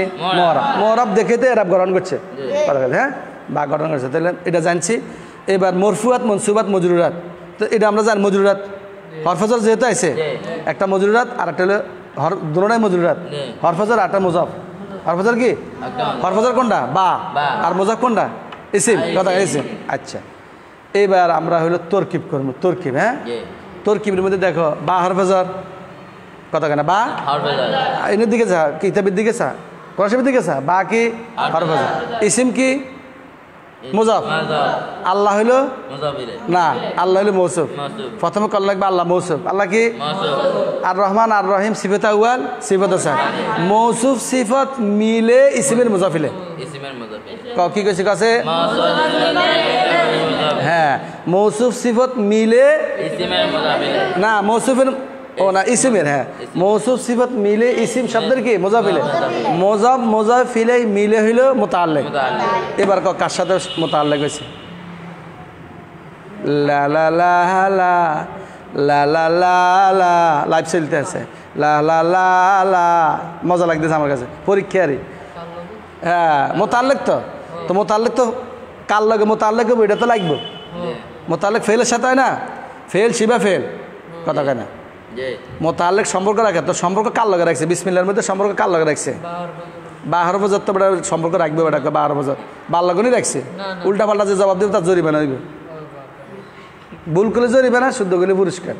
মোরাব দেখে তো এরাব গঠন করছে হ্যাঁ বা গঠন করছে তাহলে এটা জানছি এবার মরফুয়াত মনসুবাত মজরুরাত তো এটা আমরা জানি মজরুরাত হরফজর যেহেতু আছে একটা মজরুরাত আর একটা হলো দুটোটাই মজরুরাত হরফজর আরটা মুজাফ হরফজর কি হরফজর কোনটা বা আর মুজাফ কোনটা ইসিম কথা ইসিম আচ্ছা এবার আমরা হলো তরকিব করবো তরকিব হ্যাঁ তরকিবের মধ্যে দেখো বা হরফজর কথা কেন বা এনের দিকে যা কিতাবের দিকে চা কোরআনের দিকে চা বা কি হরফজর ইসিম কি মুজাফ আল্লাহ হইলো না আল্লাহ হইলো মৌসুফ প্রথমে কল লাগবে আল্লাহ মৌসুফ আল্লাহ কি আর রহমান আর রহিম সিফত আউয়াল সিফত আসার মৌসুফ সিফত মিলে ইসিমের মুজাফিলে কি কইছে কাছে হ্যাঁ মৌসুফ সিফত মিলে না মৌসুফের ও না ইসিমের হ্যাঁ মৌসুফ সিফত মিলে ইসিম শব্দের কি মুজাফিলে মুজাফ মুজাফিলে মিলে হইল মুতাআল্লিক এবার কার সাথে মুতাআল্লিক হইছে লা লা লা লা লা লা লা লা লাইভ চলতে আছে লা লা লা লা মজা লাগতেছে আমার কাছে পরীক্ষারই হ্যাঁ মুতাআল্লিক তো মুতাআল্লিক তো কার লাগে মুতাআল্লিক হবে এটা তো লাগবে মুতাআল্লিক ফেলের সাথে হয় না ফেল শিবা ফেল কথা কেন মোতাল্লিক সম্পর্ক রাখে তো সম্পর্ক কার লগে রাখছে বিসমিল্লাহর মধ্যে সম্পর্ক কার লগে রাখছে বা হরফজত তো বেটা সম্পর্ক রাখবে বেটা বা হরফজত বার লগনই রাখছে উল্টা পাল্টা যে জবাব দেবে তার জরিমানা হইবে ভুল করলে জরিমানা শুদ্ধ করলে পুরস্কার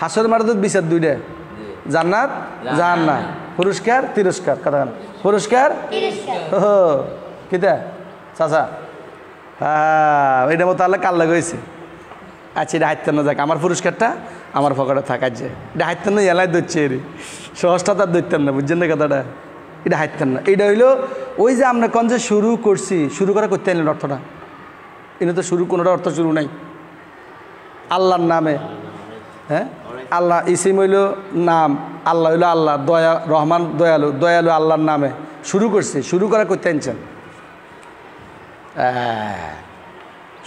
হাসর মারাদত বিচার দুইটা জান্নাত জাহান্নাম পুরস্কার তিরস্কার কথা পুরস্কার ও কিতা চাচা হ্যাঁ এটা মোতাল্লিক কার লগে হয়েছে আচ্ছা এটা হাইতেন না যাক আমার পুরস্কারটা আমার পকেটে থাকার যে এটা হাইতেন না এলাই ধরছে রে সহজটা তার ধরতেন না বুঝছেন না কথাটা এটা হাইতেন না এটা হইলো ওই যে আমরা কোন যে শুরু করছি শুরু করা করতে আনলেন অর্থটা এটা তো শুরু কোনোটা অর্থ শুরু নাই আল্লাহর নামে হ্যাঁ আল্লাহ ইসিম হইল নাম আল্লাহ হইলো আল্লাহ দয়া রহমান দয়ালু দয়ালু আল্লাহর নামে শুরু করছি শুরু করা করতে আনছেন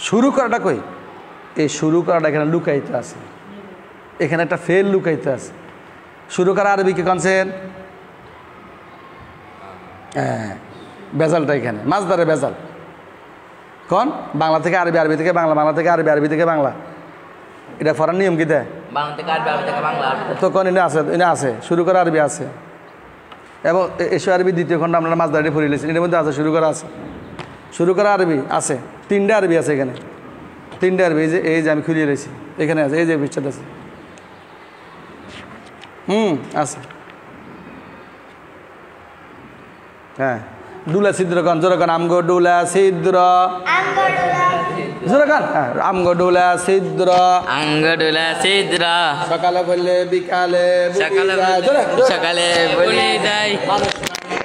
শুরু করাটা কই এই শুরু করাটা এখানে লুকাইতে আছে এখানে একটা ফেল লুকাইতে আছে শুরু করা আরবি কি কনছেন বেজালটা এখানে মাছদারে বেজাল কোন বাংলা থেকে আরবি আরবি থেকে বাংলা বাংলা থেকে আরবি আরবি থেকে বাংলা এটা ফরান নিয়ম কি দেয় তো কোন এনে আছে এনে আছে শুরু করা আরবি আছে এবং এসো আরবি দ্বিতীয় খণ্ড আপনারা মাছদারি পড়ে নিয়েছেন এর মধ্যে আছে শুরু করা আছে শুরু করা আরবি আছে তিনটা আরবি আছে এখানে তিনটা আরবি এই যে আমি খুলিয়ে রয়েছি এখানে আছে এই যে পিকচারটা আছে আছে হ্যাঁ ডুলা ছিদ্র কন জোর কন আমগো ডুলা ছিদ্র জোর কন আমগো ডুলা ছিদ্র সকালে বললে বিকালে সকালে বলে যাই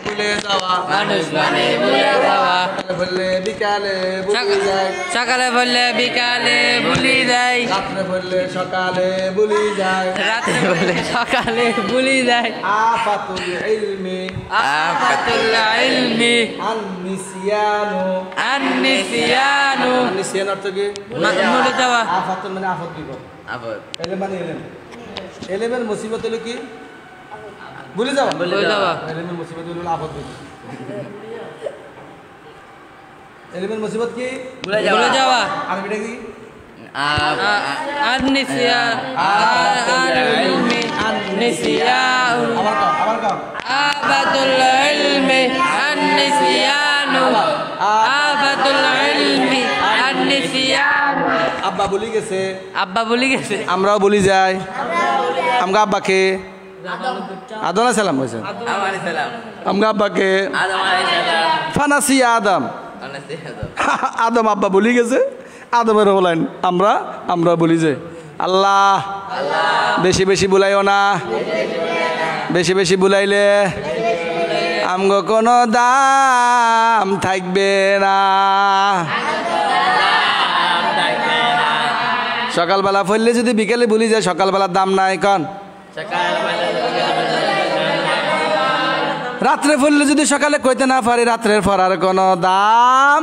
ভুলে যাওয়া মানুষ মানে ভুলে যাওয়া বললে বিকালে ভুলে যায় সকালে বললে বিকালে ভুলি যায় রাত্রে বললে সকালে ভুলি যায় রাত্রে বললে সকালে ভুলি যায় আফাতুল ইলমি আন-নিসিয়ানু আন-নিসিয়ান অর্থ কি ভুলে যাওয়া আফাতুল মানে আফত বিপদ এলেম মানে এলেমের মুসিবত হলো কি ভুলে যাওয়া এলেমের মুসিবত হলো আফত বিপদ এলেমের মুসিবত কি ভুলে যাওয়া আরবিটা কি আন-নিসিয়ান আল-ইলমি আন-নিসিয়ান আবার কাও আফাতুল ইলমি আন-নিসিয়ান আফাতুল ইলমি আন-নিসিয়ান আব্বা বলি গেছে আমরাও বলি যাই আমগা আব্বাকে আদম আলাইহিস সালাম বলেছেন আমগা আব্বাকে ফানাসি আদম আদম আব্বা বলি গেছে আদমের হলেন আমরা বলি যে আল্লাহ বেশি বেশি বুলাইও না বেশি বেশি বুলাইলে আমগো কোনো দাম থাকবে না সকালবেলা পড়লে যদি বিকেলে ভুলি যায় সকালবেলার দাম নাই কন। রাত্রে পড়লে যদি সকালে কইতে না পারি রাত্রের পড়ার কোনো দাম।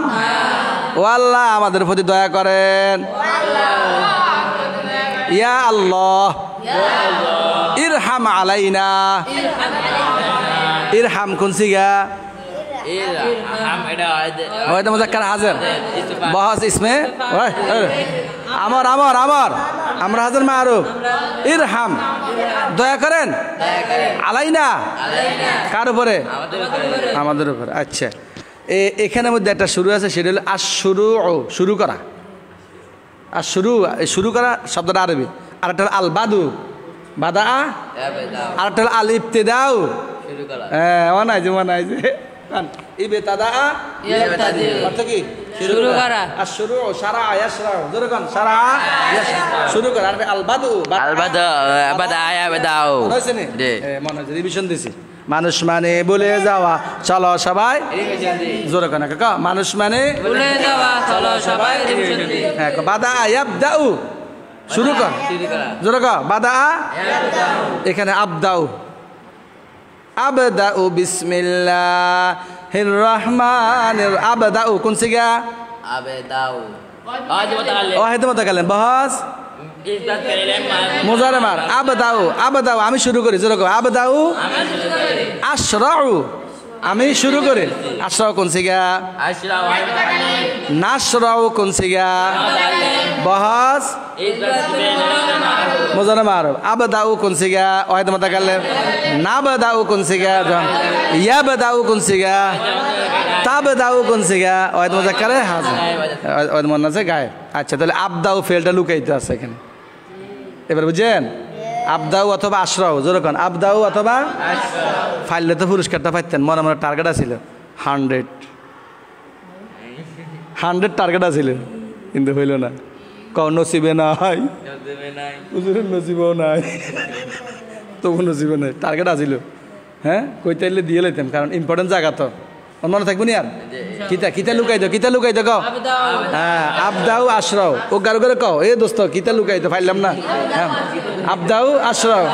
ও আল্লাহ আমাদের প্রতি দয়া করেন। ইয়া আল্লাহ ইরহাম আলাইনা। ইরহাম কোন সিগা? ওয়াহিদ মুজাক্কার হাজির বহস ইসমে আমর আমর আমর আমরা হাজির মারুফ। ইরহাম দয়া করেন। আলাইনা কার উপরে? আমাদের উপরে। আচ্ছা এখানের মধ্যে একটা শুরু আছে, সেটা হলো আশুরু, শুরু করা। আর শুরু করা শব্দটা আরবি। আর একটা হলো আল বাদু, বাদা। আর একটা হলো আল ইবতিদাউ। হ্যাঁ অনাইছে মনাইছে ইবতিদা অর্থ কি? শুরু করা। আর শুরু সারা ইয়াশরা যখন সারা শুরু করা। আর আল বাদু, আল বাদু বাদা ইয়াবদাউ। হইছে নি? মনে হচ্ছে রিভিশন দিছি। মানুষ মানে বলে যাওয়া, চলো সবাই জোরে কানা কাকা। মানুষ মানে ভুলে যাওয়া, চলো সবাই রিভিশন দিই। হ্যাঁ বাদা ইয়াবদাউ, শুরু কর জোরে কা। বাদা এখানে আবদাউ। আবদাউ বিসমিল্লাহির রহমানির। আবদাউ কোন সিগা? আবদাউ ওয়াহিদ মুতাকাল্লিম বহস মুজারে মার। আবদাউ আবদাউ আমি শুরু করি জোরে কা। আবদাউ আশরাউ আমি শুরু করি। আশরাউ কোন সিগা? নাশরাউ কোন সিগা? বহস মুজারে মার। আবদাউ কোন সিগা? ওয়াহিদ মুতাকাল্লিম। নাবদাউ কোন সিগা? ইয়াবদাউ কোন সিগা? তাবদাউ কোন সিগা? ওয়াহিদ মুজাক্কারে হাজির, ওয়াহিদ মুন্নাসে গায়েব। আচ্ছা তাহলে আবদাউ ফেলটা লুকাইতে আছে এখানে। এবার বুঝছেন? আবদাউ অথবা আশরাউ জোরে কোন। আবদাউ অথবা ফাইলে তো পুরস্কারটা পাইতেন। মনে মনে টার্গেট আছিল 100 টার্গেট আছিল, কিন্তু হইল না। কও নসিবে নাই, হুজুরের নসিবেও নাই, তবু নসিবে নাই। টার্গেট আছিল। হ্যাঁ কইতে এলে দিয়ে লইতাম, কারণ ইম্পর্টেন্ট জায়গা তো। মনে থাকবো নি আর? কিতা কিতা লুকাই দাও, কিতা লুকাই দাও কও। হ্যাঁ আবদাউ আশরাউ। ও গারো গারো কও। এ দোস্ত কিতা লুকাই দাও, পাইলাম না। হ্যাঁ আবদাউ আশরাউ,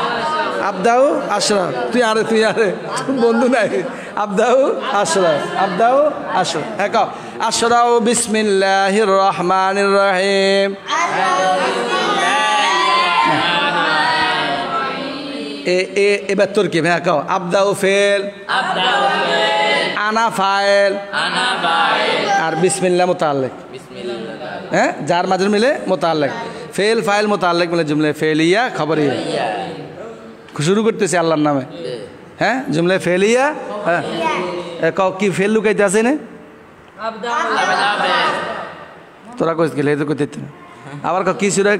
আবদাউ আশরাউ। তুই আরে বন্ধু নাই। আবদাউ আশরাউ, আবদাউ আশরাউ। হ্যাঁ কও। আশরাউ বিসমিল্লাহির রহমানির রহিম। এবার তোর কি? হ্যাঁ কও। আবদাউ ফেল, আনা ফাইল, আর বিসমিল্লাহ মুতাআল্লিক। হ্যাঁ যার মাঝে মিলে মুতাআল্লিক। ফেল ফাইল মুতাআল্লিক মিলে জুমলা ফেলিয়া খবরিয়া। শুরু করতেছি আল্লাহর নামে। হ্যাঁ জুমলা ফেলিয়া। হ্যাঁ কও কি ফেল লুকাইতে আছে না? তোরা কইস গেলে তো কইতে আবার কি সুরা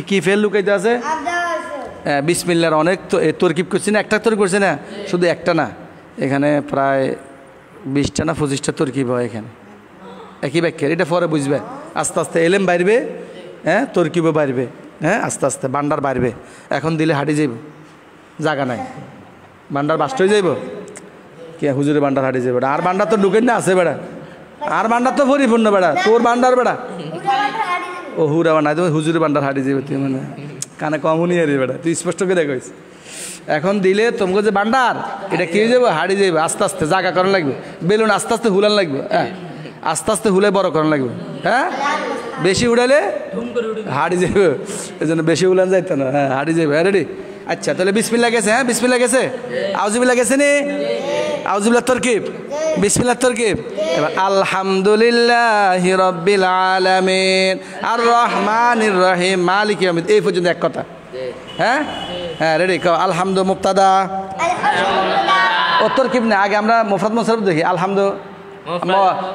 কি ফেল লুকাইতে আছে? হ্যাঁ বিসমিল্লাহর অনেক তো তরকিব করছি না, একটা তরকিব করছে না, শুধু একটা না, এখানে প্রায় 20টা না 25টা তরকিব হয় এখানে একই বাক্যের। এটা পরে বুঝবে, আস্তে আস্তে এলেম বাড়বে। হ্যাঁ তরকিবও বাড়বে। হ্যাঁ আস্তে আস্তে বান্ডার বাড়বে। এখন দিলে হাঁটি যাইব, জায়গা নাই, বান্ডার বাস্ট হয়ে যাইব। কে হুজুরে বান্ডার হাঁটি যাবে? আর বান্ডার তো ঢুকেন না আছে বেড়া, আর বান্ডার তো পরিপূর্ণ বেড়া, তোর বান্ডার বেড়া। ও হুরা বান্ডার তুমি হুজুরে বান্ডার হাঁটি যাবে, তুই মানে কানে কমনই হারিয়ে বেড়া, তুই স্পষ্ট করে কইস। এখন দিলে তোমাকে যে বান্ডার এটা কি হয়ে যাবো? হারিয়ে যাবে। আস্তে আস্তে জায়গা করানো লাগবে, বেলুন আস্তে আস্তে হুলান লাগবে। হ্যাঁ আস্তে আস্তে হুলে বড় করানো লাগবে। হ্যাঁ বেশি উড়াইলে হারিয়ে যাবে, এই জন্য বেশি উলান যাইতো না। হ্যাঁ হারিয়ে যাবে। রেডি? আচ্ছা তাহলে বিসমিল্লাহ গেছে। হ্যাঁ বিসমিল্লাহ গেছে। আউযুবিল্লাহ গেছে নি? আউযুবিল্লাহ তরকিব, বিসমিল্লাহ তরকিব। এবার আলহামদুলিল্লাহি রাব্বিল আলামিন আর রহমানির রহিম মালিকি ইয়াউমিদ্দিন। এই পর্যন্ত এক কথা। হ্যাঁ হ্যাঁ রেডি? আলহামদু মুবতাদা, ও তরকিব না। আগে আমরা মুফরাদ মুনসারিফ দেখি। আলহামদু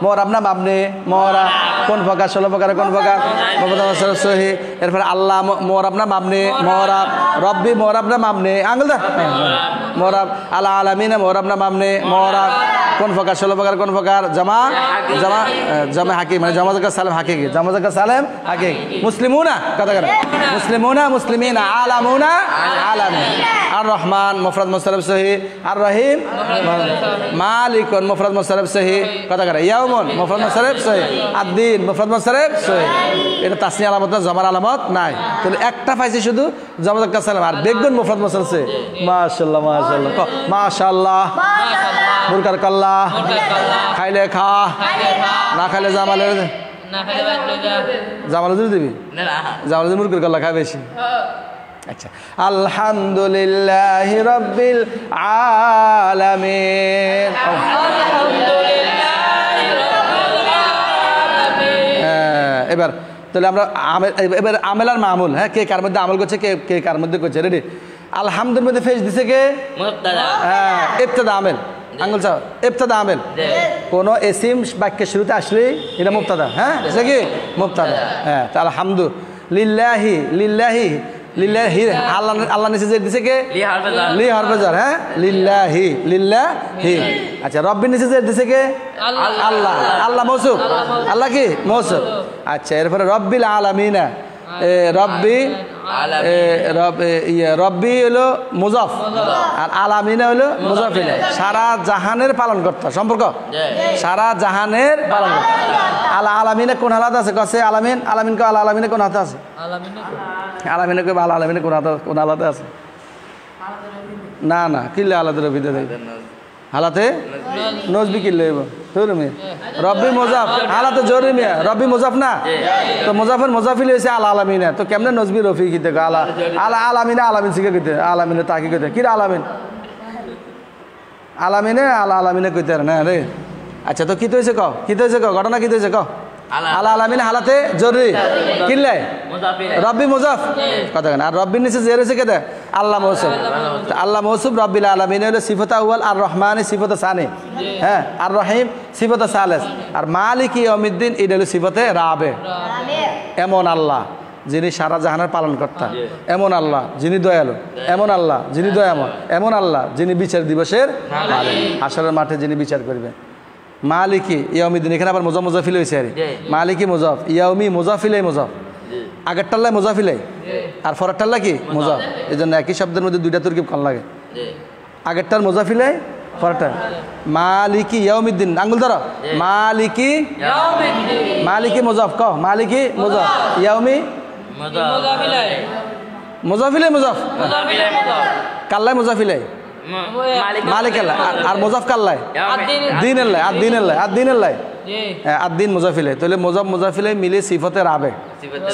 মরাব না মাবনি, মরা কোন প্রকার? 16 প্রকার। কোন প্রকার? সহি। এরপরে আল্লাহ মরাব না মাবনি, মরাব। রব্বি মরাব না মাবনি, আঙুল দা মরাব। আলা আলামিন মরাব না মাবনি, মরাব। কোন প্রকার 16 প্রকার কোন প্রকার জামা জামা জামা হাকিক মানে জামা জাকাত সালেম হাকিকি জামা জাকাত সালেম হাকিক মুসলিমুনা কথা করে মুসলিমুনা মুসলিমিনা আলামুনা আলামিন আর রহমান মুফরাদ মুস্তারিফ সহি আর রহিম মালিকুন মুফরাদ মুস্তারিফ সহি কথা করে ইয়াউমুন মুফরাদ মুস্তারিফ সহি আদ-দ্বীন মুফরাদ মুস্তারিফ সহি এটা তাসনিয়া আলামত না জমার আলামত নাই তাহলে একটা পাইছে শুধু জামা জাকাত সালেম আর বেগুন মুফরাদ মুস্তারিফ সহি মাশাআল্লাহ মাশাআল্লাহ মাশাআল্লাহ মুরকার কাল্লা খাইলে খা না খাইলে জামালে জামালে দিবি জামালে মুরকার কাল্লা খাই বেশি আচ্ছা আলহামদুলিল্লাহি রাব্বিল আলামিন এবার তাহলে আমরা এবার আমেল আর মামুল হ্যাঁ কে কার মধ্যে আমল করছে কে কার মধ্যে করছে রেডি আলহামদুর মধ্যে ফেস দিছে কে হ্যাঁ ইবতিদা আমেল আঙ্গুল চাও ইবতিদা আমেল কোন ইসিম বাক্যের শুরুতে আসলে এটা মুবতাদা হ্যাঁ এটা কি মুবতাদা হ্যাঁ তা আলহামদু লিল্লাহি লিল্লাহি লিল্লাহি আল্লাহ আল্লাহ নিচে যে দিছে কে লি হরফে জার হ্যাঁ লিল্লাহি লিল্লাহি আচ্ছা রব্বির নিচে যে দিছে কে আল্লাহ আল্লাহ মৌসুফ আল্লাহ কি মৌসুফ আচ্ছা এরপরে রব্বিল আলামিনা রব্বি রব্বি হলো মুজাফ আর আলামিনা হলো মুজাফিল সারা জাহানের পালন কর্তা সম্পর্ক সারা জাহানের পালন কর্তা আলা আলামিনে কোন হালাত আছে কাছে আলামিন আলামিন কো আলা আলামিনে কোন হাত আছে আলামিনে কো আলা আলামিনে কোন হালাতে আছে না না কিল্লে আলাদা রবিদে দেয় হালাতে নজবি কিল্লে তোর মেয়ে রব্বি মুজাফ হালাতে জরুরি মেয়ে রব্বি মুজাফ না তো মুজাফের মুজাফিল হয়েছে আলা আলামিনা তো কেমনে নজবি রফি কিতে আলা আলা আলামিনা আলামিন শিখে কিতে আলামিনে তাকি কইতে কি আলামিন আলামিনে আলা আলামিনে কইতে না রে আচ্ছা তো কি হয়েছে ক কি হয়েছে ক ঘটনা কি হয়েছে ক আলা আলামিন হালাতে জরুরি কিল্লে রব্বি মুজাফ কথা কেন আর রব্বির নিচে যে রয়েছে কেটে আল্লাহ মৌসুফ আল্লাহ মৌসুফ রব্বিল আলামিন হলো সিফাত আউয়াল আর রহমানি সিফাত সানি হ্যাঁ আর রহিম সিফাত সালেস আর মালিক ইয়াউমিদ্দিন এটা হলো সিফাতে রাবে এমন আল্লাহ যিনি সারা জাহানের পালন কর্তা এমন আল্লাহ যিনি দয়ালু এমন আল্লাহ যিনি দয়াময় এমন আল্লাহ যিনি বিচার দিবসের মালিক হাশরের মাঠে যিনি বিচার করবেন মালিকি ইয়াউমিদ্দিন এখানে আবার মুজাফিল হয়েছে আর মালিকি মুজাফ ইয়াউমি মুজাফিলাই মুজাফ আগের টাল্লায় মুজাফিলাই আর পরের টাল্লা কি মুজাফ এই জন্য একই শব্দের মধ্যে দুইটা তরকিব কম লাগে আগেরটার মুজাফিলাই পরেরটা মালিকি ইয়াউমিদ্দিন আঙ্গুল ধরো মালিকি মালিকি মুজাফ কহ মালিকি মুজাফ ইয়াউমি মুজাফিলাই মুজাফ কাল্লাই মুজাফিলাই মালিক আল্লাহ আর মুজাফ কাল্লাই দিন আল্লাহ আর দিন আল্লাহ আর দিন আল্লাহ আর দিন মুজাফিলে তাহলে মুজাফ মুজাফিলে মিলে সিফতে রাবে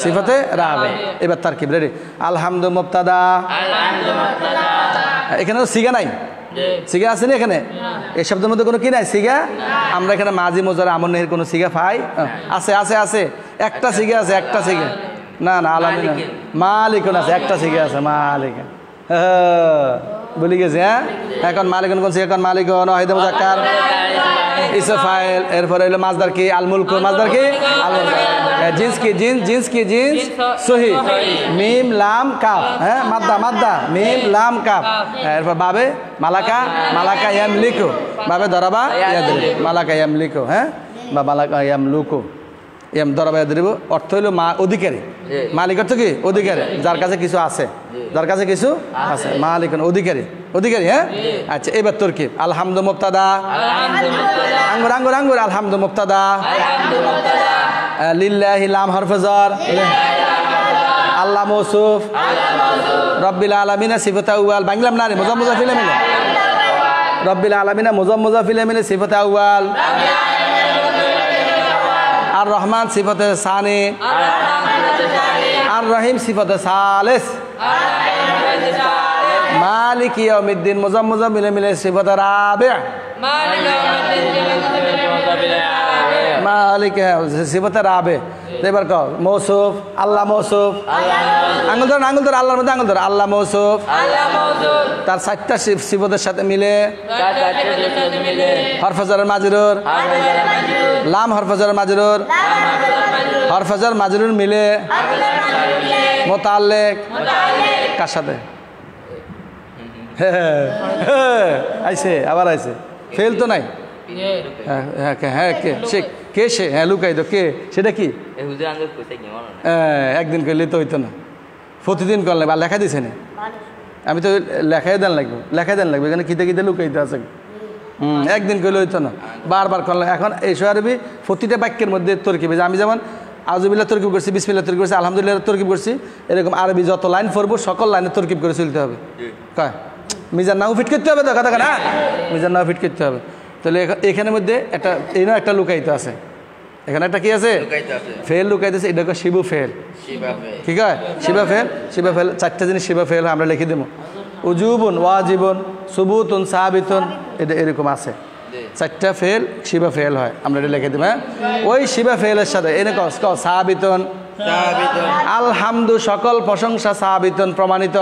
সিফতে রাবে এবার তারকিব রেডি আলহামদু মুবতাদা এখানে তো সিগা নাই সিগা আছে না এখানে এই শব্দের মধ্যে কোনো কি নাই সিগা আমরা এখানে মাজি মুজারা আমন নেহির কোনো সিগা পাই আছে আছে আছে একটা সিগা আছে একটা সিগা না না আলামিন মালিকুন আছে একটা সিগা আছে মালিক বলি গেছে হ্যাঁ এখন মালিকুন কোন সিগা এখন মালিকুন ওয়াহিদ মুজাক্কার ইসম ফাইল এরপরে হলো মাজদার কি আল মুলক মাজদার কি আল মুলক জিন্স কি জিন্স কি জিন্স সহি মিম লাম কাফ হ্যাঁ মাদ্দা মাদ্দা মিম লাম কাফ এরপর বাবে মালাকা মালাকা ইয়ামলিকু বাবে দরাবা ইয়াদরিব মালাকা ইয়ামলিকু হ্যাঁ বা মালাকা ইয়ামলুকু এম দরাবা ইয়াদরিব অর্থ হলো অধিকারী মালিক অর্থ কি অধিকারী যার কাছে কিছু আছে যার কাছে কিছু আছে মালিক অধিকারী অধিকারী হ্যাঁ আচ্ছা এবার তরকিব আলহামদু মুবতাদা আঙ্গুর আঙ্গুর আঙ্গুর আলহামদু মুবতাদা লিল্লাহি লাম হরফে জার আল্লাহ মৌসুফ রব্বিল আলামিন সিফাত আউয়াল বাংলাম না রে মুজাফ মুজাফিল মিলে রব্বিল আলামিন মুজাফ মুজাফিল মিলে সিফাত আউয়াল আর রহমান সিফাতে সানি আর রহিম সিফাতে সালেস মালিক ইয়াউমিদ্দিন মুজাফ মুজাফ মিলে মিলে সিফাতে রাবে মালিক সিফাতে রাবে এবার কও মৌসুফ আল্লাহ মৌসুফ আঙ্গুল ধর আল্লাহর মধ্যে আঙ্গুল ধর আল্লাহ মৌসুফ তার চারটা সিফাতের সাথে মিলে হরফে জারের মাজরুর লাম হরফে জারের মাজরুর হরফে জার মাজরুর মিলে মুতাআল্লিক কার সাথে আইছে আবার আইছে ফেল তো নাই হ্যাঁ হ্যাঁ হ্যাঁ কে সে কে সে হ্যাঁ লুকাই তো কে সেটা কি হুজুর আঙ্গুল কইছে কি মনে একদিন করলে তো হইতো না প্রতিদিন করলে বা লেখা দিছে না আমি তো লেখাই দেন লাগবে এখানে কিতে কিতে লুকাইতে আছে একদিন করলে হইতো না বারবার করলে এখন এই আরবি প্রতিটা বাক্যের মধ্যে তরকিব আমি যেমন আউযুবিল্লাহ তরকিব করছি বিসমিল্লাহ তরকিব করছি আলহামদুলিল্লাহ তরকিব করছি এরকম আরবি যত লাইন পড়বো সকল লাইনে তরকিব করে চলতে হবে কয় মিজান নাও ফিট করতে হবে তো কথা না মিজান নাও ফিট করতে হবে তাহলে এখানের মধ্যে একটা একটা লুকাইতে আছে এখানে একটা কি আছে ফেল লুকাইতেছে এটা শিবু ফেল ঠিক আছে শিবা ফেল চারটা জিনিস শিবা ফেল আমরা লিখে দেবো উজুবুন ওয়াজিবুন সুবুতুন সাবিতুন এটা এরকম আছে চারটা ফেল শিবা ফেল হয় আমরা এটা লিখে দেবো হ্যাঁ ওই শিবা ফেলের সাথে এনে সাবিতুন আলহামদু সকল প্রশংসা সাবিতুন প্রমাণিত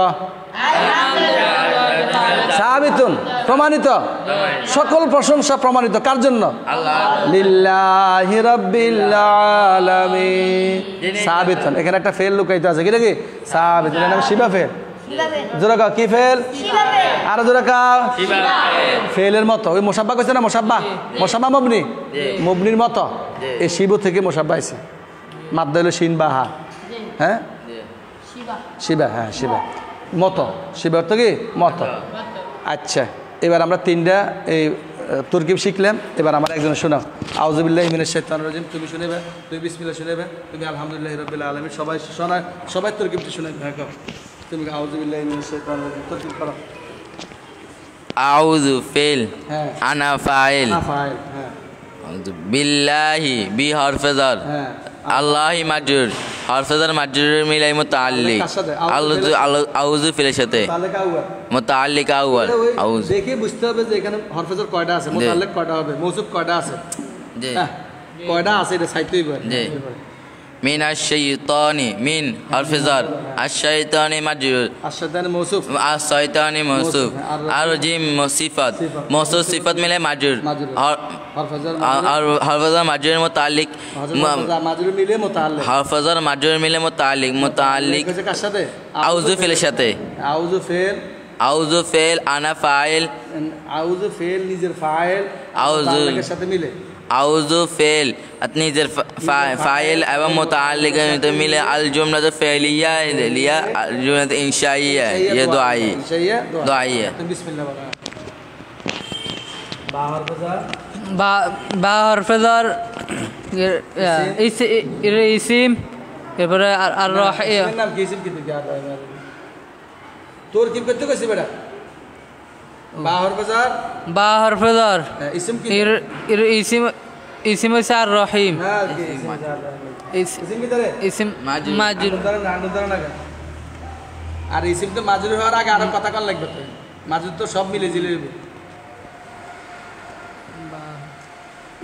সাবিতুন প্রমাণিত সকল প্রশংসা প্রমাণিত কার জন্য লিল্লাহি রাব্বিল আলামিন সাবিতুন এখানে একটা ফেল লুকাইতে আছে কি নাকি সাবিতুন এর নাম শিবা ফেল জোরে কাও কি ফেল আর জোরে কাও ফেলের মতো ওই মুসাব্বা কইছে না মুসাব্বা মবনির মতো এই শিবু থেকে মুসাব্বা আইছে মাদ্দা হলো শিন বা হা হ্যাঁ শিবা হ্যাঁ শিবা মতো শিবা অর্থ কি মতো আচ্ছা এবার আমরা তিনটা এই তরকিব শিখলাম এবার আমার একজন শোনাও আউযুবিল্লাহি মিনাশ শাইতানির রাজিম তুমি শুনেবে তুমি বিসমিল্লাহ শুনেবে তুমি আলহামদুলিল্লাহি রাব্বিল আলামিন সবাই শোনায় সবাই তরকিবটি শুনাই ভাগো তুমি আউযুবিল্লাহি মিনাশ শাইতানির রাজিম তরকিব করো আউযু ফেল হ্যাঁ আনা ফাইল হ্যাঁ আউযু বিল্লাহি বি হরফে জার হ্যাঁ আল্লাহি মাজরুর হরফে জার মাজরুর মিলাই মুতাআল্লিক আউযু ফেলের সাথে তাহলে কাউয়া মুতাআল্লিক আউয়াল আউযু দেখে বুঝতে হবে যে এখানে হরফে জার কয়টা আছে মুতাআল্লিক কয়টা হবে মৌসুফ কয়টা আছে জি কয়টা আছে এটা সাইতেই বল জি মিনাশ শাইতানি মিন হরফে জার আশ-শাইতানি মাজরুর আশ-শাইতানি মৌসুফ আশ-শাইতানি মৌসুফ আর জিম সিফাত মৌসুফ সিফাত মিলে মাজরুর হরফে জার আর হরফে জার মাজরুর মুতাআল্লিক মাজরুর মিলে মুতাআল্লিক হরফে জার মাজরুর মিলে মুতাআল্লিক কইছে কার সাথে আউযু ফেলের সাথে আউযু ফেল আনা ফাইল আউযু ফেল নিজের ফাইল আউযু এর সাথে মিলে আউযু ফেল নিজের ফাইল এবং মুতাআল্লিকের সাথে মিলে আল জুমলাতু ফাইলিয়া লিয়া আল জুমলাতু ইনশাইয়া ইয়া দুআইয়া বিসমিল্লাহ বলো বা হরফে জার ইসিম এরপরে আর নাম কি ইসিম কি দিকে তোর কি করতে কইছিস বেটা বা হরফে জার ইসিম কি ইসিম হচ্ছে আর রহিম হ্যাঁ ইসিম কি ধরে ইসিম মাজরুর আর ইসিম তো মাজরুর হওয়ার আগে আরো কথা কর লাগবে তো মাজরুর তো সব মিলে জিলে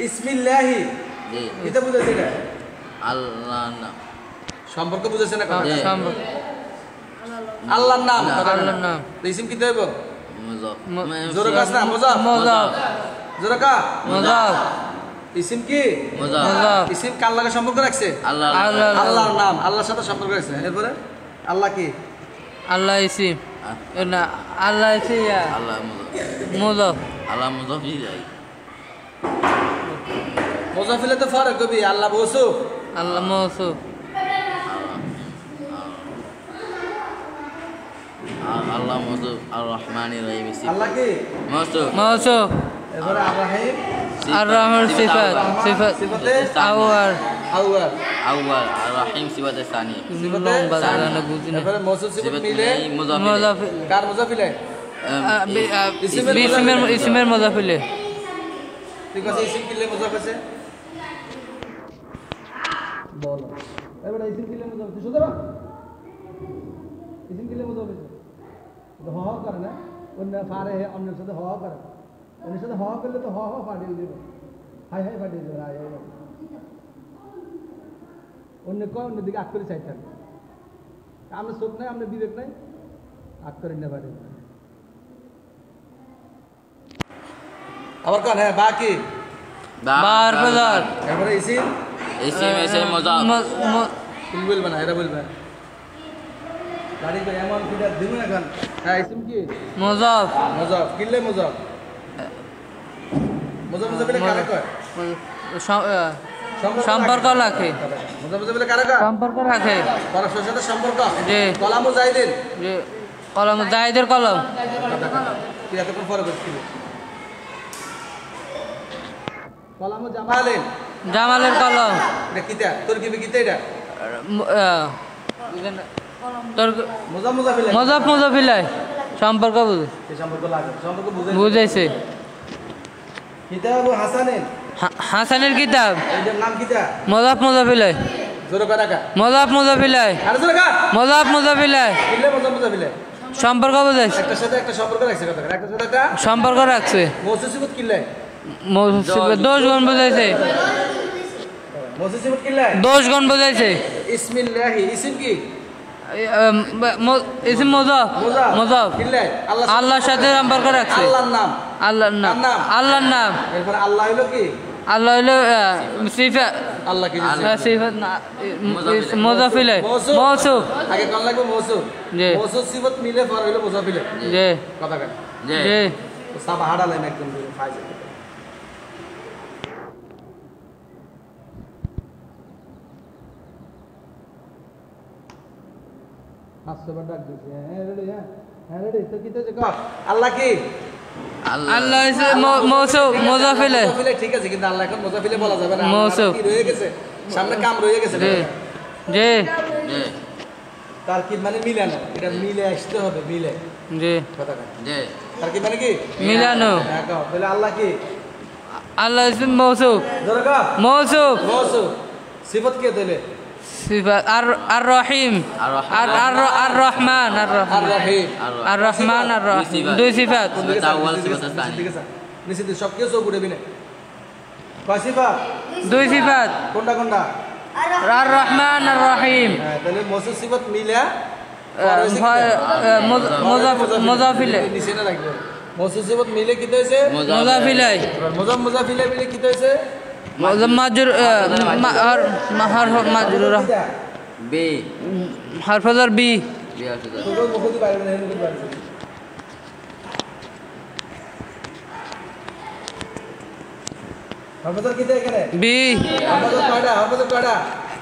ইসমিল্লাহি জি এটা বুঝাইছে না আল্লাহ নাম সম্পর্ক বুঝাইছে না সম্পর্ক আল্লাহর নাম আল্লাহর নাম ইসিম কি দেব মুযাফ জোরে কাজ না মুযাফ জোরে কা মুযাফ ইসিম কি মুযাফ ইসিম কার লাগে সম্পর্ক রাখছে আল্লাহর নাম আল্লাহর সাথে সম্পর্ক রাখছে এরপরে আল্লাহ কি আল্লাহ ইসিম না আল্লাহ ইসিম আল্লাহ মুযাফ আল্লাহ মুযাফ যাই মুযাফিলে তো ফারাক কবি আল্লাহ মৌসুফ আল্লাহ মৌসুফ আল্লাহ মুযাফ আর রহমানির রহিম আল্লাহ কি মৌসুফ এরপরে আর রহিম আর রহমান সিফাত সিফাতে আউয়াল আউয়াল আর রহিম সিফাতে সানি লম্বা জানা বুঝি না এরপরে মৌসুফ সিফাত মিলে মুযাফ কার মুযাফিলে ইসমের মুযাফিলে ঠিক আছে ইসিম কিলে মুযাফ আছে বলো এবারে ইসিম কিলে মুযাফ তুই শুনতে পা ইসিম কিলে মুযাফ আছে তো হ করে না অন্য ফারে অন্যের সাথে হ করে অন্যের সাথে হ করলে তো হ ফাটিয়ে দেবে হাই ফাটিয়ে দেবে হাই অন্য কয় অন্য দিকে আগ করে চাইতে হবে আমরা চোখ নাই আমরা বিবেক নাই আগ করে না পারে আবার কান হ্যাঁ বাকি বার বাজার এবারে ইসিম এসে মুযাফ তুমি বলবে না এরা বলবে গাড়ি তো এমন কিটা দিন না গান হ্যাঁ ইসিম কি মুযাফ মুযাফ কিলে মুযাফ মুজাফ মুজাফিলে কারে কয়? সম্পর্ক রাখে। মুজাফ মুজাফিলে কারে কয়? সম্পর্ক রাখে। পরস্পরের সাথে সম্পর্ক। জি। কলাম ও জাইদিন। যে কলম জাহিদের কলম। কি এতক্ষণ পরে বলছিল? কলাম ও জামালেন। জামালের কলম। এটা কিতা? তোর কি কিতা এটা? তোর মুজাফ মুজাফিলে। মজাফ মুজাফিলাই সম্পর্ক বুঝ এই সম্পর্ক লাগে। সম্পর্ক বুঝাইছে। কিতাব ও হাসানেন। হাসানের কিতাব। এটার নাম কিতা? মজাফ মুজাফিলাই। জোরে কয় টাকা? মজাফ মুজাফিলাই। আরে জোরে কয়। মজাফ মুজাফিলাই কিলে মুজাফ মুজাফিলে। সম্পর্ক বুঝাইছে। একটার সাথে একটা সম্পর্ক রাখছে কথা। একটার সাথে একটা সম্পর্ক রাখছে। মৌসুসিবত কিলে। দোষ গুণ বুঝাইছে। মৌসুসিবত কিলে। দোষ গুণ বুঝাইছে। ইসমিল্লাহি ইসম কি? ইসম মজাফ। মজাফ কিলে। আল্লাহর সাথে সম্পর্ক রাখছে। আল্লাহর নাম। আল্লাহর নাম। আল্লাহর নাম। এরপর আল্লাহ হলো কি? আল্লাহ হলো সিফাত। আল্লাহ কি? সিফাত না মুজাফিলে। মৌসুফ। আগে কোন লাগবে? মৌসুফ। জি। মৌসুফ সিফত মিলে পর হলো মুজাফিলে। জি। কথা কয়। জি। সাবা হাড়ালেন একদম ধরে ফাইজে। আল্লাহ কি? আল্লাহ মৌসুফ মুজাফিলে। ঠিক আছে, কিন্তু আল্লাহ এখন মুজাফিলে বলা যাবে না। মৌসুফ। কি রয়ে গেছে? সামনে কাম রয়ে গেছে। জি। জি। তার কি মানে মিলানো? এটা মিলে আসতে হবে, মিলে। জি। কথা কয়। তার কি মানে কি? মিলানো। হ্যাঁ কও। তাহলে আল্লাহ কি? আল্লাহ ইসম মৌসুফ। জোরে কও। মৌসুফ। মৌসুফ। সিফত কে তাহলে? সিফাত আর রহিম। আর রহমান। আর আর রহিম। আর রহমান আর রহিম। দুই সিফাত। নিশ্চিত সব কিছু ঘুরে না। কয় সিফাত? দুই সিফাত। কোনটা কোনটা? আর রহমান আর রহিম। হ্যাঁ, তাহলে মৌসুফ সিফত মিলা মুজাফিলে। নিচে না রাখবে। মৌসুফ সিফত মিলে কি হইছে? মুজাফিলাই। মুজাফিলে মিলে কি হইছে? মাজরুর আর মাজরুর বি হারফাজার বি। তোর মুখতি বাইরে না, মুখতি বাইরে। হারফাজার কি দেয় এখানে? বি। হারফাজার কয়টা? হারফাজার কয়টা?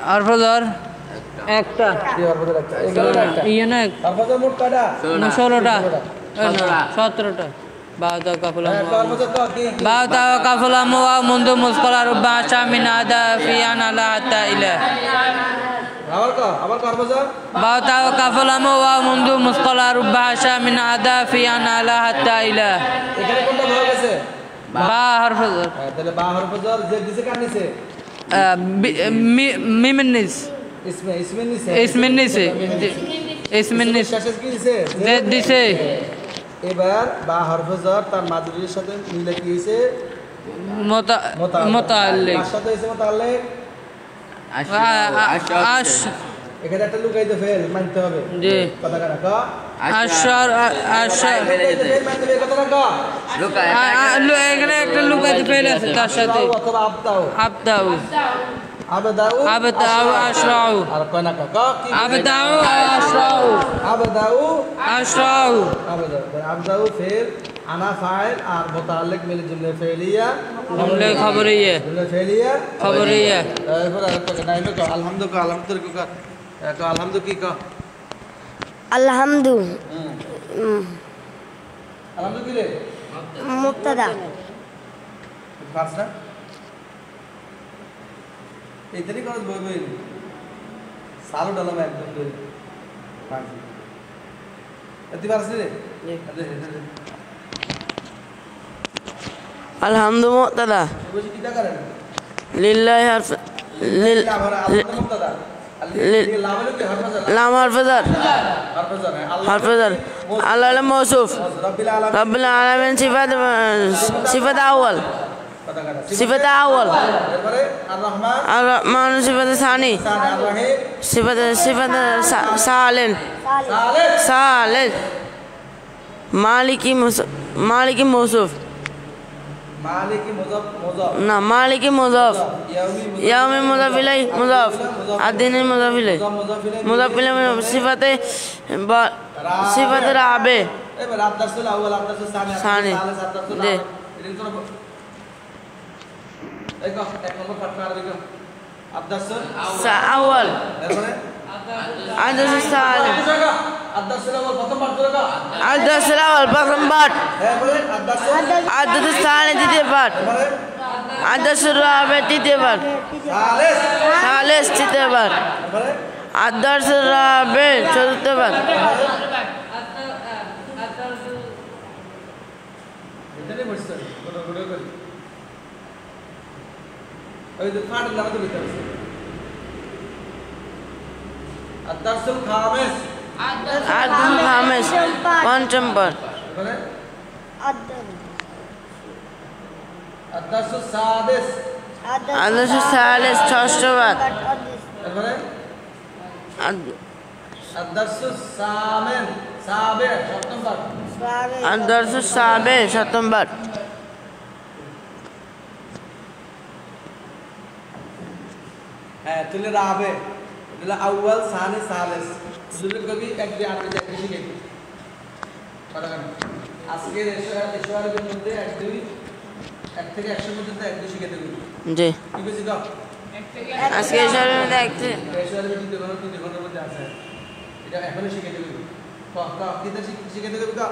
হারফাজার একটা। কি হারফাজার একটা? এগুলো একটা। ইয়ে না হারফাজার মোট কয়টা? 16টা। 17টা। بعد كفلا হারফাজার কয় কি? بعد كفلا منذ مثقل ربع من هذا في أنا لا حتى إله আবার কয় হারফাজার? بعد كفلا منذ مثقل ربع من هذا في أنا لا حتى إله এখানে কোনটা ভাগ আছে? বা হারফাজার। তাহলে বা হারফাজার যে দিছে কার নিচে? মিমের নিচ। ইসমের নিচে। ইসমের নিচে। ইসমের নিচ। শেষে কি দিছে? জেদ দিছে। এবার বা হারফাজার তার মাদুরির সাথে মিলে কি হইছে? মোতাল্লিক। কার সাথে হইছে মোতাল্লিক? আশ এখানে একটা লুকাইতে ফেল মানতে হবে। জি। কথা কারা ক? আশার আশার মানতে হবে কথা না ক? এখানে একটা লুকাইতে ফেলে আছে তার সাথে। অথবা আবদাও। আবদাউ আবদাউ। আবদাউ আশরাউ। আর কয় না ক? কি? আবদাউ আশরাউ। আবদাউ। আশরাউ। আবদাউ। আবদাউ ফেল আনা ফাইল আর মুতাল্লিক মিলে জুমলা ফেলিয়া। জুমলা খবরিয়া। জুমলা ফেলিয়া খবরিয়া। এরপর আরেকটা নাইলো ক? আলহামদুলিল্লাহ। আলহামদুলিল্লাহ ক? আলহামদুলিল্লাহ কি ক? আলহামদু আলহামদুলিল্লাহ কি রে? মুক্তাদা পারছ না? এইটারই কাজ বই বই সারো ডালাম একদম ধরে পারছি। তুই পারছিস রে? আলহামদু মুক্তাদা বসে কি টাকা রে? লিল্লাহি হারফ লিল লাম হারফাজার হারফাজার আল্লাহ মৌসুফ রব্বিল আলামিন সিফাত আউয়াল সিফাত আউয়াল আর রহমান সিফাত সানি সিফাত সালেন সালেন মালিকি মৌসুফ না মালিকি মুজাফ ইয়াউমি মুজাফ ইলাই মুজাফ আদিনের মুজাফ ইলাই মুজাফ ইলাই সিফাতে রাবে এবার আবদাসুল আউয়াল আবদাসুল সানি সানি জি দেখো এক নম্বর পাঠ আরবি কো আদাসুল أول এরপরে الدرس الثاني الدرس الاول প্রথম পাঠ করে দাও الدرس الأول প্রথম পাঠ এরপরে الدرس الدرس الثاني দ্বিতীয় পাঠ এরপরে الدرس الرابع তৃতীয় পাঠ সালেস ثالث তৃতীয় পাঠ এরপরে الدرس الرابع চতুর্থ পাঠ এটাই বলছ বড় বড় করে ওই যে পাঠ নাম তো লিখতে আছে الدرس الخامس الدرس الخامس পঞ্চম পাঠ এরপরে الدرس السادس الدرس الثالث ষষ্ঠ পাঠ এরপরে الدرس الثامن سابع সপ্তম পাঠ الدرس السابع সপ্তম পাঠ হ্যাঁ তুলে রাবে এটা আউয়াল সানি সালেস দুটো কবি এক দিয়ে আট দিয়ে বেশি গেছে পাঠাগান আজকে এশোয়ারের মধ্যে এক দুই এক থেকে 100 পর্যন্ত এক দুই শিখে দেবে জি কি বেশি দাও আজকে এশারের মধ্যে একটি এশোয়ারের মধ্যে কোনো 3 ঘন্টার মধ্যে আছে এটা এখনো শিখে দেবে কিটা শিখে দেবে কা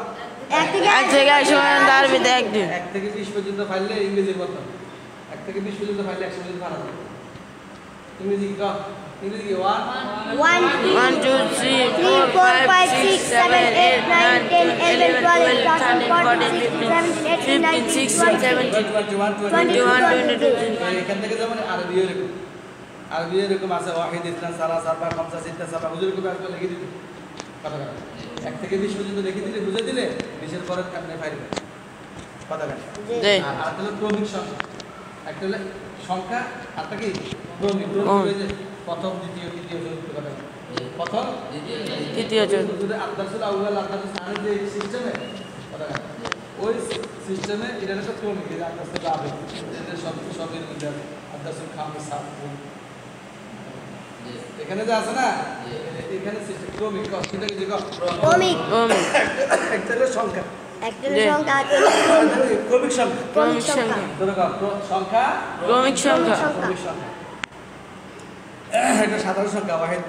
এক থেকে 100 পর্যন্ত আরবিতে একটি এক থেকে 20 পর্যন্ত ফাইলে ইংরেজির মতো এক থেকে 20 পর্যন্ত ফাইলে 100 পর্যন্ত ফাইলে ইংরেজি কা ইংরেজি 1 1 2 3 4 5 6 7 8 9 10 11 12 13 14 15 16 17 21 22 এখান থেকে যেমন আরবি এরকম আছে ওয়াহিদ ইসলাম সালা সারবা খামসা সিত্তা সাবা হুজুর কবি আজকে লিখে দিতে কথা কথা এক থেকে 20 পর্যন্ত লিখে দিলে বুঝে দিলে 20 এর পরে আপনি পারবেন কথা কথা জি আর হলো ক্রমিক সংখ্যা একটা হলো সংখ্যা আরটা কি ক্রমিক হয়ে যে প্রথম দ্বিতীয় তৃতীয় চতুর্থ কথা প্রথম তৃতীয় চতুর্থ যদি আদাসুল আউয়াল আদাসুল সানি যে সিস্টেমে কথা কথা ওই সিস্টেমে এটা একটা ক্রমিক এটা আদাসুল আবে এটা সব এর মধ্যে আদাসুল খামিস সাফুল এখানে যে আছে না এখানে সিস্টেম ক্রমিক কিটা কি ক্রমিক একটা হলো সংখ্যা একটা সংখ্যা আছে ক্রমিক সংখ্যা ক্রমিক সংখ্যা ধরো সংখ্যা ক্রমিক সংখ্যা ক্রমিক সংখ্যা এটা সাধারণ সংখ্যা ওয়াহিদ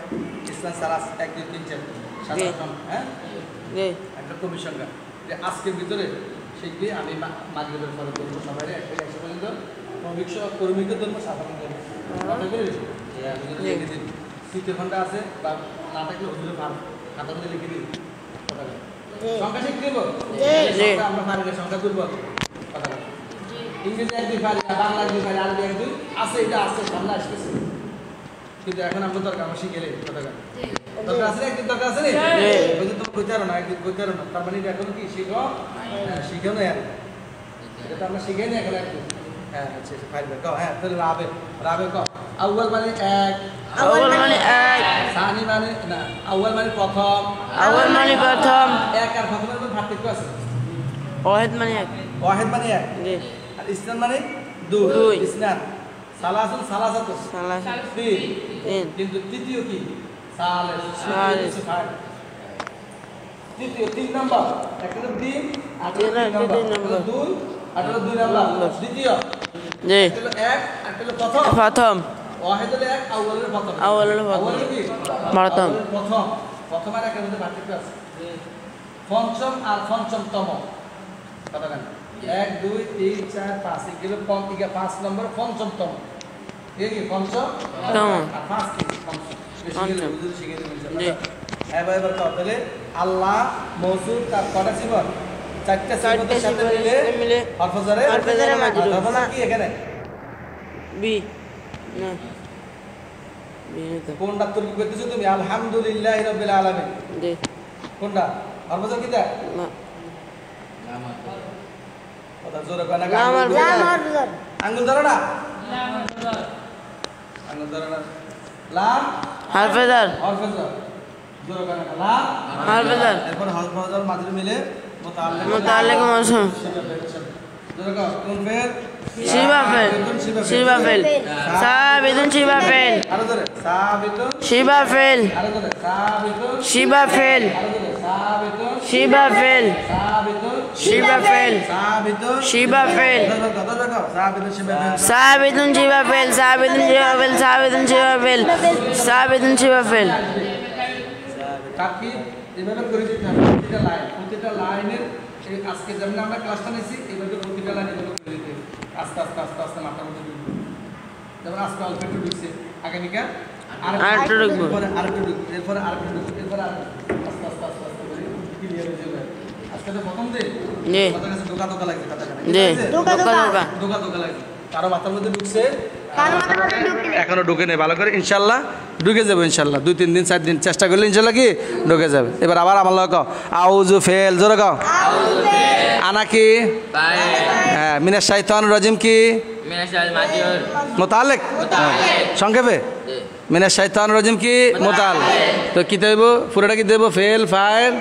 ইসলাম সালাস 1 2 3 4 সাধারণ সংখ্যা হ্যাঁ জি একটা ক্রমিক সংখ্যা যে আজকের ভিতরে শিখবি আমি মাগরিবের পরে করব সবাই 1 থেকে 100 পর্যন্ত ক্রমিকের জন্য সাধারণ করব কথা বলি লিখে দিন তৃতীয় ঘন্টা আছে বা না থাকলে হুজুরে পার খাতা মধ্যে লিখে দিন কথা বলি সংখ্যা শিখতে দেব জি আমরা পারি না সংখ্যা দুর্বল কথা বলি ইংরেজি এক দুই পারি বাংলা এক দুই পারি আরবি এক দুই আছে এটা আছে সামনে আসতেছে কিন্তু এখন আমরা দরকার আমরা শিখে কথা দরকার আছে একদিন দরকার আছে না ওই যে তুমি কইতে পারো না একদিন কইতে পারো না তার মানে এটা এখন কি শিখো শিখো না আর এটা তো আমরা শিখে নি এখন একদিন হ্যাঁ আচ্ছা ফাইল কো হ্যাঁ তাহলে রাবে কো আউয়াল মানে এক আউয়াল মানে এক সানি মানে না আউয়াল মানে প্রথম আউয়াল মানে প্রথম এক আর প্রথমের মধ্যে পার্থক্য আছে ওয়াহিদ মানে এক ওয়াহিদ মানে এক জি আর ইসনান মানে দুই দুই। ইসনান সালাসুন সালাসাতু সালাস তিন তিন কিন্তু তৃতীয় কি সালেস সালেস। তৃতীয় 3 নাম্বার একটা হলো দিন আর তিন আর একটা তিন নাম্বার। হলো দুই আর হলো 2 নাম্বার দ্বিতীয় জি একটা হলো এক আর একটা হলো প্রথম প্রথম ওয়াহিদ হলো এক আউয়াল হলো প্রথম আউয়াল হলো প্রথম। আউয়াল হলো কি প্রথম। প্রথম আর একের মধ্যে পার্থক্য আছে পঞ্চম আর পঞ্চমতম কথা কেন 1 2 3 4 5 এগুলো 5 নম্বর পঞ্চমতম এই কি পঞ্চম তম। আর 5 কি পঞ্চম পঞ্চম। শিখে দেবেন জি এবার তাহলে আল্লাহ মওসুল তার কটা সিফত চারটা সিফতের সাথে মিলে হরফজারে মাজরুর। হরফজা কি এখানে বি না বি না তো কোনটা তর্ক করতেছো তুমি আলহামদুলিল্লাহি রাব্বিল আলামিন জি কোনটা হরফজা কিটা না কথা জোরে কয় না লাম আর আঙ্গুল ধরো না আঙ্গুল ধরো না লাম হারফেদার হরফজা জোরে কয় না লাম হারফেদার এরপর হরফজার মাঝে মিলে মুতাআল্লিক মৌসুম কোন ফেল শিবা ফেল শিবা ফেল সাবিতুন শিবা ফেল আরো ধরে সাবিতুন শিবা ফেল আরো ধরে সাবিতুন শিবা ফেল শিবা ফেল শিবা ফেল শিবা ফেল সাবিতুন শিবা ফেল সাবিতুন শিবা ফেল সাবিতুন শিবা ফেল সাবিতুন শিবা ফেল কাকি এভাবে করে দিতে হবে প্রতিটা লাইনের আজকে যেমন আমরা ক্লাসটা নিয়েছি এইভাবে প্রতিটা লাইন এভাবে করে দিতে হবে আস্তে আস্তে আস্তে আস্তে মাথার মধ্যে ঢুকবে যেমন আজকে অল্প একটু ঢুকছে আগে নিকা আরেকটু ঢুকবো আরেকটু ঢুকবে এরপরে আরেকটু ঢুকবে এরপরে আস্তে আস্তে আস্তে আস্তে করে ক্লিয়ার হয়ে যাবে আজকে তো প্রথম দিন জি কথা কাছে ধোকা ধোকা লাগছে কথা জি ধোকা ধোকা ধোকা ধোকা লাগছে কারো মাথার মধ্যে ঢুকছে কার মাথার মধ্যে ঢুকতে নেই। এখনো ঢুকে নেই ভালো করে ইনশাল্লাহ ঢুকে যাবে ইনশাল্লাহ 2-3 দিন 4 দিন চেষ্টা করলে ইনশাল্লাহ কি ঢুকে যাবে এবার আবার আমার লোক আউযু ফেল জোরে গাও আনা কি হ্যাঁ মিনাশ শাইতানির রাজিম কি মুতাআল্লিক সংক্ষেপে মিনাশ শাইতানির রাজিম কি মুতাআল্লিক তো কি দেব পুরোটা কি দেব ফেল ফাইল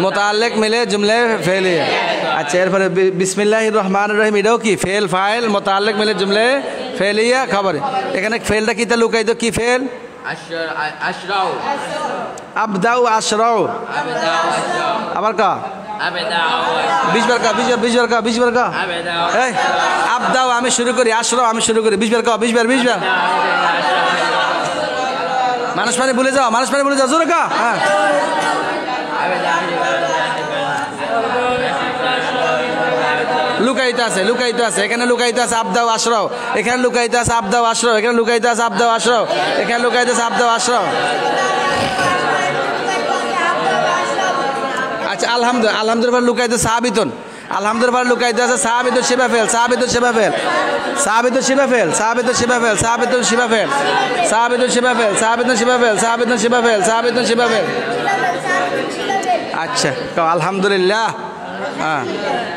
মুতাআল্লিক মিলে জুমলে ফেলিয়া আচ্ছা এরপরে বিসমিল্লাহির রহমানির রহিম এটাও কি ফেল ফাইল মুতাআল্লিক মিলে জুমলে ফেলিয়া খবর এখানে ফেলটা কিতা লুকাইতো কি ফেল আশরাউ আবদাউ আশরাউ আবার কা 20 বার কা 20 বার কা এই আবদাউ আমি শুরু করি আশরাউ আমি শুরু করি 20 বার কা 20 বার মানুষ মানে ভুলে যাও জোরে কা হ্যাঁ লুকাইতে আছে এখানে লুকাইতে আছে আবদাউ আশরাও এখানে লুকাইতে আছে আবদাউ আশরাও এখানে লুকাইতে আছে আবদাউ আশরাও এখানে লুকাইতে আছে আবদাউ আশরাও আচ্ছা আলহামদুলিল্লাহ লুকাইতে সাহাবিতুন আলহামদুলিল্লাহ লুকাইতে আছে সাহাবিতুন শিবা ফেল সাহাবিতুন শিবা ফেল সাহাবিতুন শিবা ফেল সাহাবিতুন শিবা ফেল সাহাবিতুন শিবা ফেল সাহাবিতুন শিবা ফেল সাহাবিতুন শিবা ফেল সাহাবিতুন শিবা ফেল সাহাবিতুন শিবা ফেল আচ্ছা আলহামদুলিল্লাহ হ্যাঁ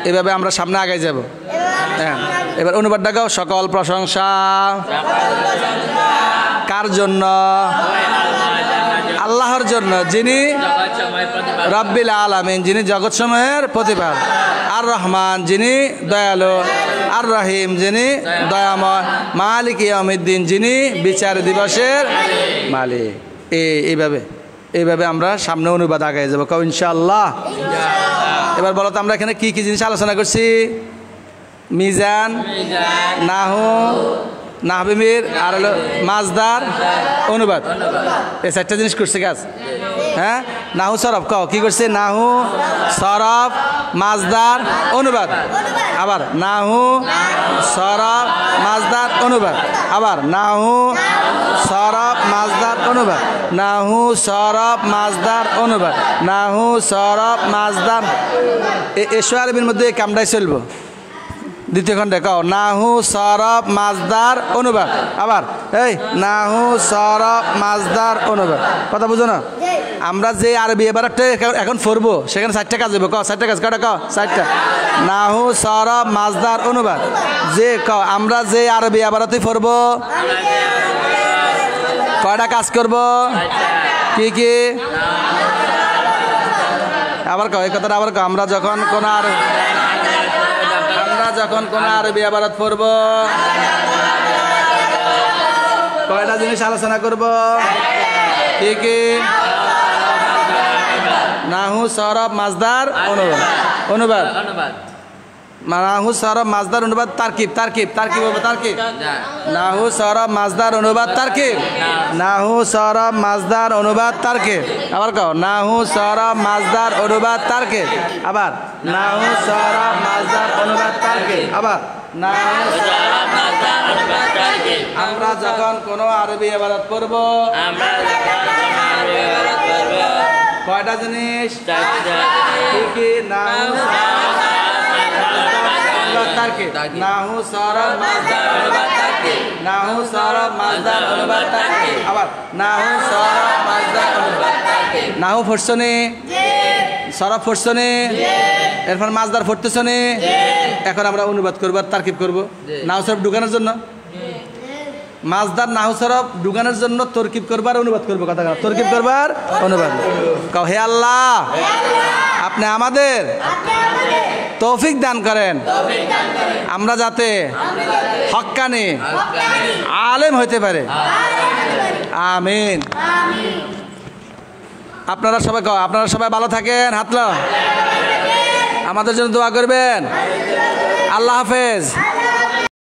এভাবে আমরা সামনে আগাই যাব হ্যাঁ এবার অনুবাদটা গাও সকল প্রশংসা কার জন্য আল্লাহর জন্য যিনি রব্বিল আলামিন যিনি জগৎসমূহের প্রতিপালক আর রহমান যিনি দয়ালু আর রহিম যিনি দয়াময় মালিক ইয়াউমিদ্দিন যিনি বিচার দিবসের মালিক এইভাবে আমরা সামনে অনুবাদ আগাই যাবো কাউ ইনশাআল্লাহ এবার বলো তো আমরা এখানে কি কি জিনিস আলোচনা করছি মিজান নাহু নাহবিমির আর হলো মাজদার অনুবাদ এই 4টা জিনিস করছে কাজ হ্যাঁ নাহু সরফ কও কি করছে নাহু সরফ মাজদার অনুবাদ আবার নাহু সরফ মাজদার অনুবাদ আবার নাহু সরফ মাজদার অনুবাদ নাহু সরফ মাজদার অনুবাদ নাহু সরফ মাজদার এসো আরবির মধ্যে কামটাই চলবো দ্বিতীয় খণ্ডে কও নাহু সরফ মাজদার অনুবাদ আবার এই নাহু সরফ মাজদার অনুবাদ কথা বুঝো না আমরা যে আরবি এবার এখন পড়বো সেখানে 4টা কাজ হবে কও 4টা কাজ কটা কও 4টা নাহু সরফ মাজদার অনুবাদ যে কও আমরা যে আরবি এবারতে পড়বো কয়টা কাজ করব কি আবার কও এই কথাটা আবার কও আমরা যখন কোন আরবি ইবারত পড়ব কয়টা জিনিস আলোচনা করব কি নাহু সরফ মাজদার অনুবাদ নাহু সরফ মাজদার অনুবাদ তারকিব হবে তারকিব নাহু সরফ মাজদার অনুবাদ তারকিব নাহু সরফ মাজদার অনুবাদ তারকিব আবার কও নাহু সরফ মাজদার অনুবাদ তারকিব আবার নাহু সরফ মাজদার অনুবাদ তারকিব আবার নাহু সরফ মাজদার অনুবাদ তারকিব আমরা যখন কোন আরবি ইবারত পড়ব কয়টা জিনিস কি নাহু নাহু সরফ মাজদার অনুবাদ তারকিব নাহু সরফ মাজদার অনুবাদ তারকিব আবার নাহু সরফ মাজদার অনুবাদ তারকিব নাহু পড়ছনি সরফ পড়ছনি এরপর মাজদার পড়তেছনি এখন আমরা অনুবাদ করব আর তারকিব করব নাহু সরফ ঢুকানোর জন্য মাজদার নাহু সরফ ঢুকানোর জন্য তরকিব করবার অনুবাদ করবো কথা তরকিব করবার অনুবাদ কও হে আল্লাহ আপনি আমাদের তৌফিক দান করেন আমরা যাতে হক্কানি আলেম হইতে পারে আমিন আপনারা সবাই ভালো থাকেন হাত লাও আমাদের জন্য দোয়া করবেন আল্লাহ হাফেজ